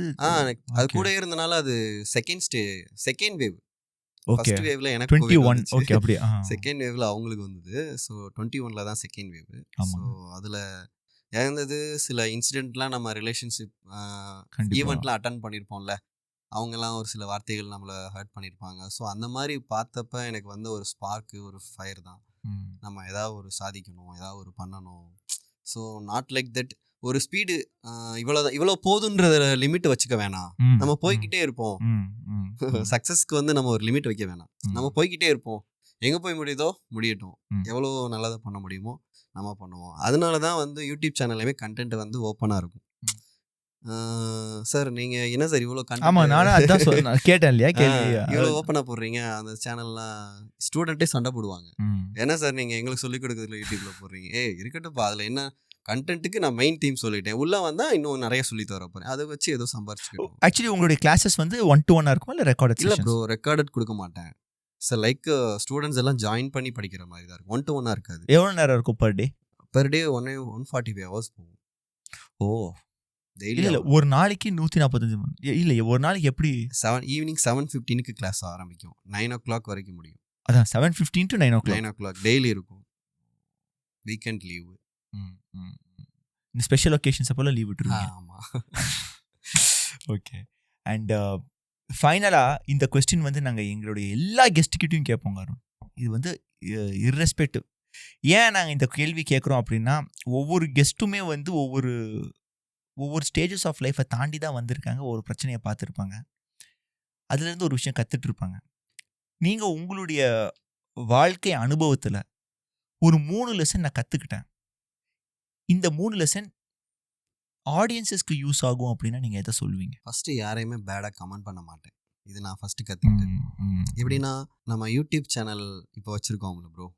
அது கூட இருந்தனால அது செகண்ட் வேவ். ஓகே, ஃபர்ஸ்ட் வேவ்ல எனக்கு 21. ஓகே, அப்படியே. செகண்ட் வேவ்ல அவங்களுக்கு வந்தது. ஸோ 21ல தான் செகண்ட் வேவ். ஸோ அதுல இறந்தது சில இன்சிடென்ட்லாம் நம்ம ரிலேஷன்ஷிப் ஈவெண்ட்லாம் அட்டன் பண்ணியிருப்போம்ல, அவங்கெல்லாம் ஒரு சில வார்த்தைகள் நம்மளை ஹர்ட் பண்ணியிருப்பாங்க. ஸோ அந்த மாதிரி பார்த்தப்ப எனக்கு ஒரு ஸ்பார்க்கு, ஒரு ஃபயர் தான். நம்ம ஏதாவது ஒரு சாதிக்கணும், ஏதாவது ஒரு பண்ணணும். ஸோ நாட் லைக் தட் ஒரு ஸ்பீடு இவ்வளோ போதுன்ற லிமிட் வச்சுக்க வேணாம், நம்ம போய்கிட்டே இருப்போம். சக்ஸஸ்க்கு நம்ம ஒரு லிமிட் வைக்க வேணாம், நம்ம போய்கிட்டே இருப்போம். எங்கே போய் முடியுதோ முடியட்டும், எவ்வளோ நல்லதாக பண்ண முடியுமோ நம்ம பண்ணுவோம். அதனால தான் யூடியூப் சேனல்லையுமே கண்டென்ட் ஓப்பனாக இருக்கும். சார் நீங்கள் என்ன சார் இவ்வளோ கேட்டேன் இல்லையா, இவ்வளோ ஓப்பனாக போடுறீங்க, அந்த சேனல்லாம் ஸ்டூடெண்ட்டே சண்டை போடுவாங்க. என்ன சார் நீங்கள் எங்களுக்கு சொல்லிக் கொடுக்குறதுல யூடியூப்பில் போடுறீங்க? இருக்கட்டும்ப்பா, அதில் என்ன கண்டென்ட்டுக்கு நான் மெயின் தீம் சொல்லிட்டேன், உள்ளே வந்தால் இன்னும் நிறைய சொல்லி தர போகிறேன், அதை வச்சு ஏதோ சம்பாரிச்சுக்கிட்டோம். ஆக்சுவலி உங்களுடைய கிளாஸஸ் 1-to-1 இருக்குமா இல்லை ரெக்கார்டட்? இல்லை ப்ரோ, ரெக்கார்டட் கொடுக்க மாட்டேன் சார். லைக் ஸ்டூடெண்ட்ஸ் எல்லாம் ஜாயின் பண்ணி படிக்கிற மாதிரி தான் இருக்கும், 1-to-1 இருக்காது. எவ்வளோ நேரம் இருக்கும் பர் டே? 145 hours போகும். ஓ, இல்ல ஒரு நாளைக்கு 145. இல்ல ஒரு நாளைக்கு எப்படி? ஈவினிங் 7:15 கிளாஸ் ஆரம்பிக்கும், 9 o'clock வரைக்கும் முடியும். அதான் 7:15 to 9 o'clock. 9 o'clock டெய்லி இருக்கும், வீக்கெண்ட் லீவு. இந்த ஸ்பெஷல் ஒகேஷன்ஸ் அப்போல்லாம் லீவ் விட்டுருவீங்க. ஆமாம். ஓகே. அண்ட் ஃபைனலாக இந்த கொஸ்டின் வந்து நாங்கள் எங்களுடைய எல்லா கெஸ்ட்டுக்கிட்டையும் கேட்போங்க அருண். இது வந்து இர்ரெஸ்பெக்டிவ். ஏன் நாங்கள் இந்த கேள்வி கேட்குறோம் அப்படின்னா, ஒவ்வொரு கெஸ்ட்டுமே வந்து ஒவ்வொரு ஸ்டேஜஸ் ஆஃப் லைஃப்பை தாண்டி தான் வந்திருக்காங்க. ஒரு பிரச்சனையை பார்த்துருப்பாங்க, அதுலேருந்து ஒரு விஷயம் கற்றுட்ருப்பாங்க. நீங்கள் உங்களுடைய வாழ்க்கை அனுபவத்தில் ஒரு 3 லெசன் நான் கற்றுக்கிட்டேன், இந்த 3 லெசன் ஆடியன்ஸஸ்க்கு யூஸ் ஆகும் அப்படின்னா நீங்கள் எதை சொல்லுவீங்க? ஃபஸ்ட்டு யாரையுமே பேடாக கமெண்ட் பண்ண மாட்டேன். இது நான் ஃபஸ்ட்டு கற்றுக்கிட்டேன். எப்படின்னா, நம்ம யூடியூப் சேனல் இப்போ வச்சுருக்கோம்ல ப்ரோ,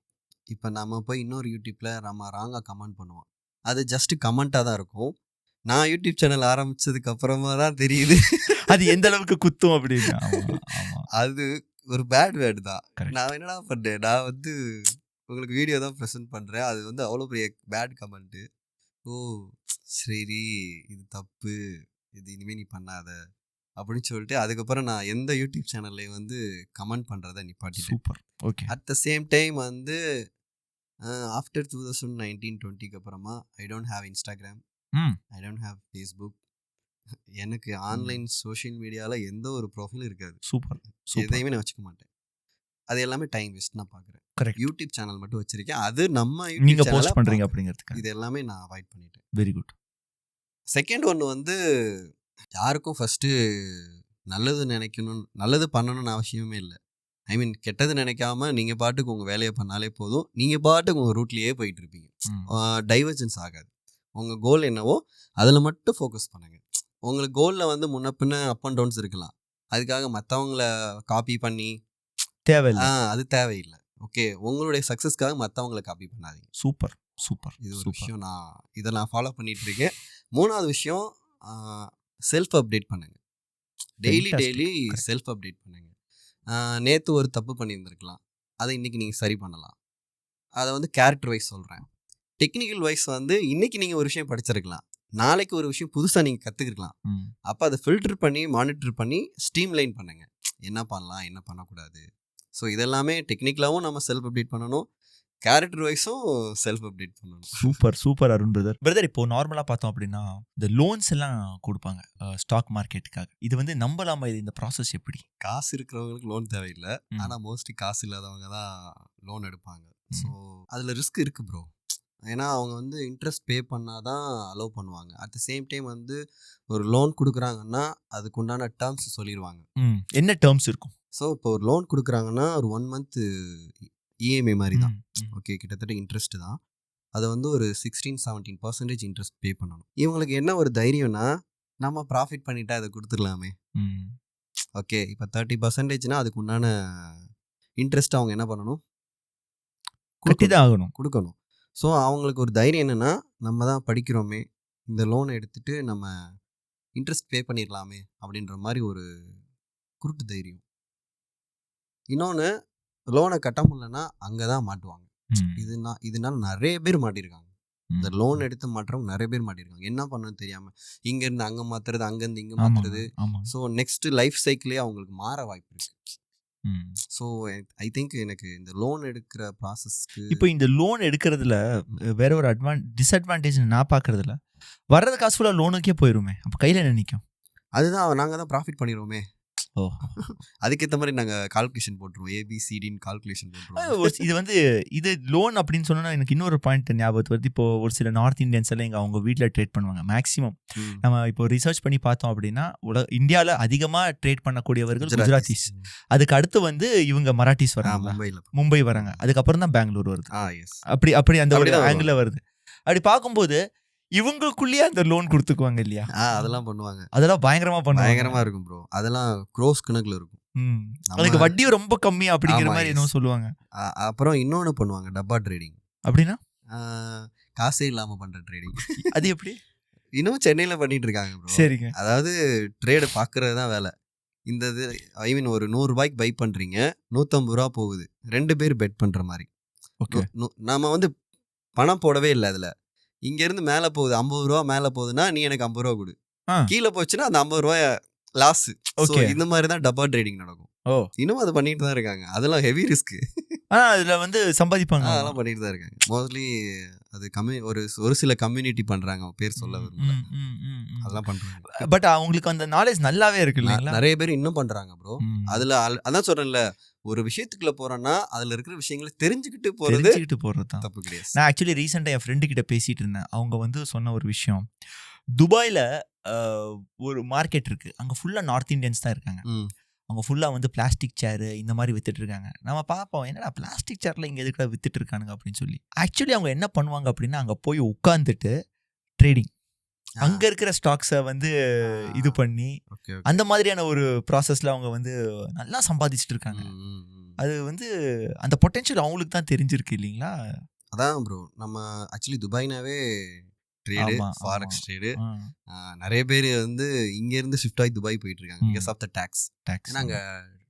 இப்போ நம்ம போய் இன்னொரு யூடியூப்பில் நம்ம ராங்காக கமெண்ட் பண்ணுவோம். அது ஜஸ்ட்டு கமெண்ட்டாக தான் இருக்கும். நான் யூடியூப் சேனல் ஆரம்பித்ததுக்கு அப்புறமா தான் தெரியுது அது எந்த அளவுக்கு குத்தும் அப்படின்னு. அது ஒரு பேட் வேர்டு தான். Correct. நான் என்னடா பண்ணேன், நான் வந்து உங்களுக்கு வீடியோ தான் ப்ரெசென்ட் பண்ணுறேன், அது வந்து அவ்வளோ பெரிய பேட் கமெண்ட்டு. ஓ சரி, இது தப்பு, இது இனிமேல் நீ பண்ணாத அப்படின்னு சொல்லிட்டு அதுக்கப்புறம் நான் எந்த யூடியூப் சேனல்லையும் வந்து கமெண்ட் பண்ணுறதை நிப்பாட்டிட்டேன். Super. Okay. At the same time வந்து ஆஃப்டர் 2019-20க்கு அப்புறமா I don't have Instagram, I don't have Facebook. எனக்கு ஆன்லைன் சோஷியல் மீடியாவில் எந்த ஒரு ப்ரொஃபைலும் இருக்காது. சூப்பர். எதையுமே நான் வச்சுக்க மாட்டேன். அது எல்லாமே டைம் வேஸ்ட் நான் பார்க்குறேன். கரெக்ட். யூடியூப் சேனல் மட்டும் வச்சிருக்கேன், அது நம்ம நீங்கள் போஸ்ட் பண்ணுறீங்க அப்படிங்கிறதுக்கு. இது எல்லாமே நான் அவாய்ட் பண்ணிட்டேன். Very good. செகண்ட் ஒன்று வந்து, யாருக்கும் ஃபஸ்ட்டு நல்லது பண்ணணும்னு அவசியமே இல்லை. ஐ மீன் கெட்டது நினைக்காம நீங்கள் பாட்டுக்கு உங்கள் வேலையை பண்ணாலே போதும். நீங்கள் பாட்டுக்கு உங்கள் ரூட்லேயே போயிட்டு இருப்பீங்க. டைவர்ஜன்ஸ் ஆகாது. உங்கள் கோல் என்னவோ அதில் மட்டும் ஃபோக்கஸ் பண்ணுங்கள். உங்களுக்கு கோலில் வந்து முன்ன பின்ன அப் அண்ட் டவுன்ஸ் இருக்கலாம், அதுக்காக மற்றவங்கள காப்பி பண்ணி தேவையில்லை. அது தேவையில்லை. ஓகே, உங்களுடைய சக்ஸஸ்க்காக மற்றவங்கள காப்பி பண்ணாதீங்க. Super super. இது ஒரு விஷயம், இதை நான் ஃபாலோ பண்ணிட்டு இருக்கேன். 3வது விஷயம், செல்ஃப் அப்டேட் பண்ணுங்க. டெய்லி செல்ஃப் அப்டேட் பண்ணுங்க. நேற்று ஒரு தப்பு பண்ணியிருந்திருக்கலாம், அதை இன்னைக்கு நீங்கள் சரி பண்ணலாம். அதை வந்து கேரக்டர் வைஸ் சொல்கிறேன். டெக்னிக்கல் வைஸ் வந்து இன்னைக்கு நீங்கள் ஒரு விஷயம் படிச்சிருக்கலாம், நாளைக்கு ஒரு விஷயம் புதுசாக நீங்கள் கற்றுக்கலாம். அப்போ அதை ஃபில்டர் பண்ணி மானிட்டர் பண்ணி ஸ்ட்ரீம்லைன் பண்ணுங்க. என்ன பண்ணலாம், என்ன பண்ணக்கூடாது. ஸோ இதெல்லாமே டெக்னிக்கலாகவும் நம்ம செல்ஃப் அப்டேட் பண்ணணும், கேரக்டர் வைஸும் செல்ஃப் அப்டேட் பண்ணணும். Super super Arun brother. இப்போ நார்மலாக பார்த்தோம் அப்படின்னா இந்த லோன்ஸ் எல்லாம் கொடுப்பாங்க ஸ்டாக் மார்க்கெட்டுக்காக. இது வந்து நம்பலாமா? இது இந்த ப்ராசஸ் எப்படி? காசு இருக்கிறவங்களுக்கு லோன் தேவையில்லை, ஆனால் மோஸ்ட்லி காசு இல்லாதவங்க தான் லோன் எடுப்பாங்க. ஸோ அதில் ரிஸ்க் இருக்குது ப்ரோ. ஏன்னா அவங்க வந்து இன்ட்ரெஸ்ட் பே பண்ணாதான் அலோவ் பண்ணுவாங்க. அட் த சேம் டைம் வந்து ஒரு லோன் கொடுக்குறாங்கன்னா அதுக்கு உண்டான டேர்ம்ஸ் சொல்லிடுவாங்க. என்ன டேர்ம்ஸ் இருக்கும்? ஸோ இப்போ ஒரு லோன் கொடுக்குறாங்கன்னா ஒரு 1 month இஎம்ஐ மாதிரி தான். ஓகே, கிட்டத்தட்ட இன்ட்ரெஸ்ட் தான். அதை வந்து ஒரு 16-17% இன்ட்ரெஸ்ட் பே பண்ணணும். இவங்களுக்கு என்ன ஒரு தைரியம்னா, நம்ம ப்ராஃபிட் பண்ணிட்டா அதை கொடுத்துடலாமே. ஓகே, இப்போ 30%னா அதுக்கு உண்டான இன்ட்ரெஸ்ட் அவங்க என்ன பண்ணணும், கட்டிதான் ஆகணும், கொடுக்கணும். ஸோ அவங்களுக்கு ஒரு தைரியம் என்னென்னா, நம்ம தான் படிக்கிறோமே, இந்த லோனை எடுத்துகிட்டு நம்ம இன்ட்ரெஸ்ட் பே பண்ணிடலாமே அப்படின்ற மாதிரி ஒரு குருட்டு தைரியம். இன்னொன்று, லோனை கட்ட முடியலன்னா அங்கே தான் மாட்டுவாங்க. இதனால நிறைய பேர் மாட்டியிருக்காங்க. இந்த லோன் எடுத்து மாட்டுறவங்க நிறைய பேர் மாட்டியிருக்காங்க. என்ன பண்ணணும்னு தெரியாமல் இங்கேருந்து அங்கே மாற்றுறது, அங்கேருந்து இங்கே மாற்றுறது. ஸோ நெக்ஸ்ட் லைஃப் சைக்கிளே அவங்களுக்கு மாற வாய்ப்பு இருக்குது. ஸோ ஐ திங்க் எனக்கு இந்த லோன் எடுக்கிற ப்ராசஸ்க்கு, இப்போ இந்த லோன் எடுக்கிறதுல வேற ஒரு டிஸ்அட்வான்டேஜ் நான் பார்க்கறதுல, வர்றது காசு ஃபுல்லாக லோனுக்கே போயிருமே, அப்போ கையில் என்ன நிற்கும்? அதுதான் நாங்கள் தான் ப்ராஃபிட் பண்ணிடுவோமே. ஓ, அதுக்கேற்ற மாதிரி நாங்கள் கால்குலேஷன் போட்டுருவோம், ஏபிசிடின்னு கால்குலேஷன் போட்டுருவோம். இது வந்து இது லோன் அப்படின்னு சொன்னா எனக்கு இன்னொரு பாயிண்ட் ஞாபகத்து வருது. இப்போ ஒரு சில நார்த் இந்தியன்ஸ் எல்லாம் இங்கே அவங்க வீட்டில் ட்ரேட் பண்ணுவாங்க. மேக்ஸிமம் நம்ம இப்போ ரிசர்ச் பண்ணி பார்த்தோம் அப்படின்னா இந்தியாவில் அதிகமாக ட்ரேட் பண்ணக்கூடியவர்கள் குஜராத்திஸ். அதுக்கு அடுத்து வந்து இவங்க மராட்டிஸ் வராங்க, மும்பை வராங்க, அதுக்கப்புறம் தான் பெங்களூர் வருது. அப்படி அந்த ஆங்கிள் வருது. அப்படி பார்க்கும்போது இவங்களுக்குள்ளேயே அந்த லோன் கொடுத்துக்குவாங்க இல்லையா? அதெல்லாம் பண்ணுவாங்க. அதெல்லாம் பயங்கரமா இருக்கும் ப்ரோ. அதெல்லாம் க்ரோஸ் கணக்குல இருக்கும். அதுக்கு வட்டியும் ரொம்ப கம்மி அப்படிங்கிற மாதிரி என்ன சொல்லுவாங்க. அப்புறம் இன்னொன்று பண்ணுவாங்க, டப்பா ட்ரேடிங். அப்படின்னா காசே இல்லாம பண்ற ட்ரேடிங். அது எப்படி? இன்னும் சென்னையில பண்ணிட்டு இருக்காங்க ப்ரோ. சரிங்க. அதாவது ட்ரேடு பாக்குறது தான் வேலை. இந்த இது ஐ மீன் ஒரு 100 ரூபாய்க்கு பை பண்றீங்க, 150 ரூபா போகுது, 2 பேர் பெட் பண்ற மாதிரி. நாம வந்து பணம் போடவே இல்லை அதுல. இங்க இருந்து மேல போகுது 50 ரூபா, மேல போகுதுன்னா நீ எனக்கு 50 ரூபா கொடு, கீழே போச்சுன்னா அந்த 50 ரூபாய் லாஸ். இந்த மாதிரி தான் டப்பா ட்ரேடிங் நடக்கும். ஓ இன்னும் அது பண்ணிட்டு தான் இருக்காங்க. அதெல்லாம் ஹெவி ரிஸ்க். அதுல வந்து சம்பாதிப்பாங்க. அதெல்லாம் பண்ணிட்டு தான் இருக்காங்க. மோஸ்ட்லி அது ஒரு சில கம்யூனிட்டி பண்றாங்க, பேர் சொல்ல விரும்பல. அதெல்லாம் பண்றாங்க. பட் அவங்களுக்கு அந்த நாலேஜ் நல்லாவே இருக்கு இல்லைங்களா? நிறைய பேர் இன்னும் பண்றாங்க ப்ரோ. அதுல அதான் சொல்றேன்ல, ஒரு விஷயத்துக்குள்ள போறோம்னா அதுல இருக்கிற விஷயங்களை தெரிஞ்சுக்கிட்டு போறது தான் தப்பு கிடையாது. நான் ஆக்சுவலி ரீசெண்டா என் ஃப்ரெண்டு கிட்ட பேசிட்டு இருந்தேன். அவங்க வந்து சொன்ன ஒரு விஷயம், துபாயில ஒரு மார்க்கெட் இருக்கு, அங்க ஃபுல்லா நார்த் இந்தியன்ஸ் தான் இருக்காங்க. அவங்க ஃபுல்லாக வந்து பிளாஸ்டிக் சேரு இந்த மாதிரி வித்துட்டு இருக்காங்க. நம்ம பார்ப்போம், என்னடா பிளாஸ்டிக் சேர்ல இங்கே எதுக்குடா வித்துட்டு இருக்கானுங்க அப்படின்னு சொல்லி. ஆக்சுவலி அவங்க என்ன பண்ணுவாங்க அப்படின்னா, அங்கே போய் உட்காந்துட்டு ட்ரேடிங், அங்கே இருக்கிற ஸ்டாக்ஸை வந்து இது பண்ணி அந்த மாதிரியான ஒரு ப்ராசஸில் அவங்க வந்து நல்லா சம்பாதிச்சுட்டு இருக்காங்க. அது வந்து அந்த பொட்டென்ஷியல் அவங்களுக்கு தான் தெரிஞ்சிருக்கு இல்லைங்களா? அதான் ப்ரோ, நம்ம ஆக்சுவலி துபாய்னாவே ட்ரேடு, ஃபாரெக்ஸ் ட்ரேடு. நிறைய பேர் வந்து இங்கேருந்து ஷிஃப்ட் ஆகி துபாய் போயிட்டு இருக்காங்க பிகாஸ் ஆஃப் த டேக்ஸ். ஏன்னா அங்கே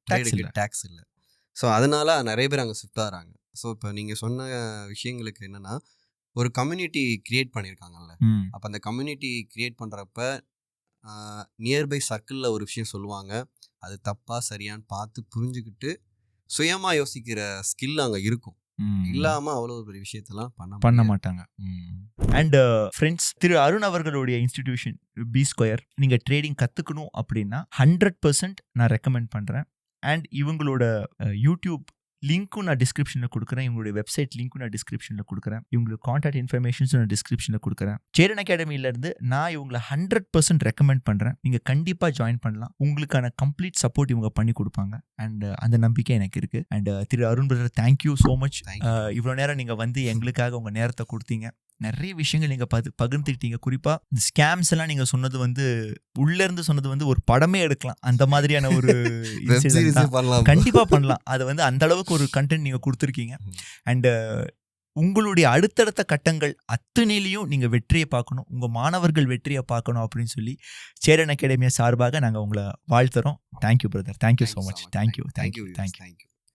ட்ரேடுக்கு டேக்ஸ் இல்லை. ஸோ அதனால நிறைய பேர் அங்கே ஷிஃப்ட் ஆகிறாங்க. ஸோ இப்போ நீங்கள் சொன்ன விஷயங்களுக்கு என்னென்னா, ஒரு கம்யூனிட்டி க்ரியேட் பண்ணியிருக்காங்கல்ல, அப்போ அந்த கம்யூனிட்டி க்ரியேட் பண்ணுறப்ப நியர்பை சர்க்கிளில் ஒரு விஷயம் சொல்லுவாங்க, அது தப்பாக சரியான்னு பார்த்து புரிஞ்சுக்கிட்டு சுயமாக யோசிக்கிற ஸ்கில் அங்கே இருக்கும். இல்லாம அவ்வளவு பெரிய விஷயத்தெல்லாம் பண்ண மாட்டாங்க. அண்ட் ஃப்ரெண்ட்ஸ், திரு அருண் அவர்களுடைய இன்ஸ்டிடியூஷன் B2 நீங்க ட்ரேடிங் கத்துக்கணும் அப்படின்னா 100% நான் ரெக்கமெண்ட் பண்றேன். அண்ட் இவங்களோட யூடியூப் லிங்க்கும் நான் டிஸ்கிரிப்ஷனில் கொடுக்குறேன், இவங்களுடைய வெப்சைட் லிங்க்கும் நான் டிஸ்கிரிப்ஷனில் கொடுக்குறேன், இவங்களுக்கு கான்டாக்ட் இன்ஃபர்மேஷன்ஸும் நான் டிஸ்கிரிப்ஷனில் கொடுக்குறேன். சேரன் அகாடமியிலேருந்து நான் இவங்களை 100% ரெக்கமெண்ட் பண்ணுறேன். நீங்கள் கண்டிப்பாக ஜாயின் பண்ணலாம். உங்களுக்கான கம்ப்ளீட் சப்போர்ட் இவங்க பண்ணி கொடுப்பாங்க. அண்ட் அந்த நம்பிக்கை எனக்கு இருக்குது. And Thiru Arun brother, thank you so much. இவ்வளோ நேரம் நீங்கள் வந்து எங்களுக்காக உங்கள் நேரத்தை கொடுத்தீங்க. நிறைய விஷயங்கள் நீங்கள் பகிர்ந்துக்கிட்டீங்க. குறிப்பாக இந்த ஸ்கேம்ஸ் எல்லாம் நீங்கள் சொன்னது வந்து உள்ளேருந்து சொன்னது வந்து ஒரு படமே எடுக்கலாம். அந்த மாதிரியான ஒரு கண்டிப்பாக பண்ணலாம். அது வந்து அந்த அளவுக்கு ஒரு கண்டென்ட் நீங்கள் கொடுத்துருக்கீங்க. அண்டு உங்களுடைய அடுத்தடுத்த கட்டங்கள் அத்தனையிலையும் நீங்கள் வெற்றியை பார்க்கணும், உங்கள் மாணவர்கள் வெற்றியை பார்க்கணும் அப்படின்னு சொல்லி சேரன் அகாடமியா சார்பாக நாங்கள் உங்களை வாழ்த்துறோம். Thank you brother, thank you so much. Thank you.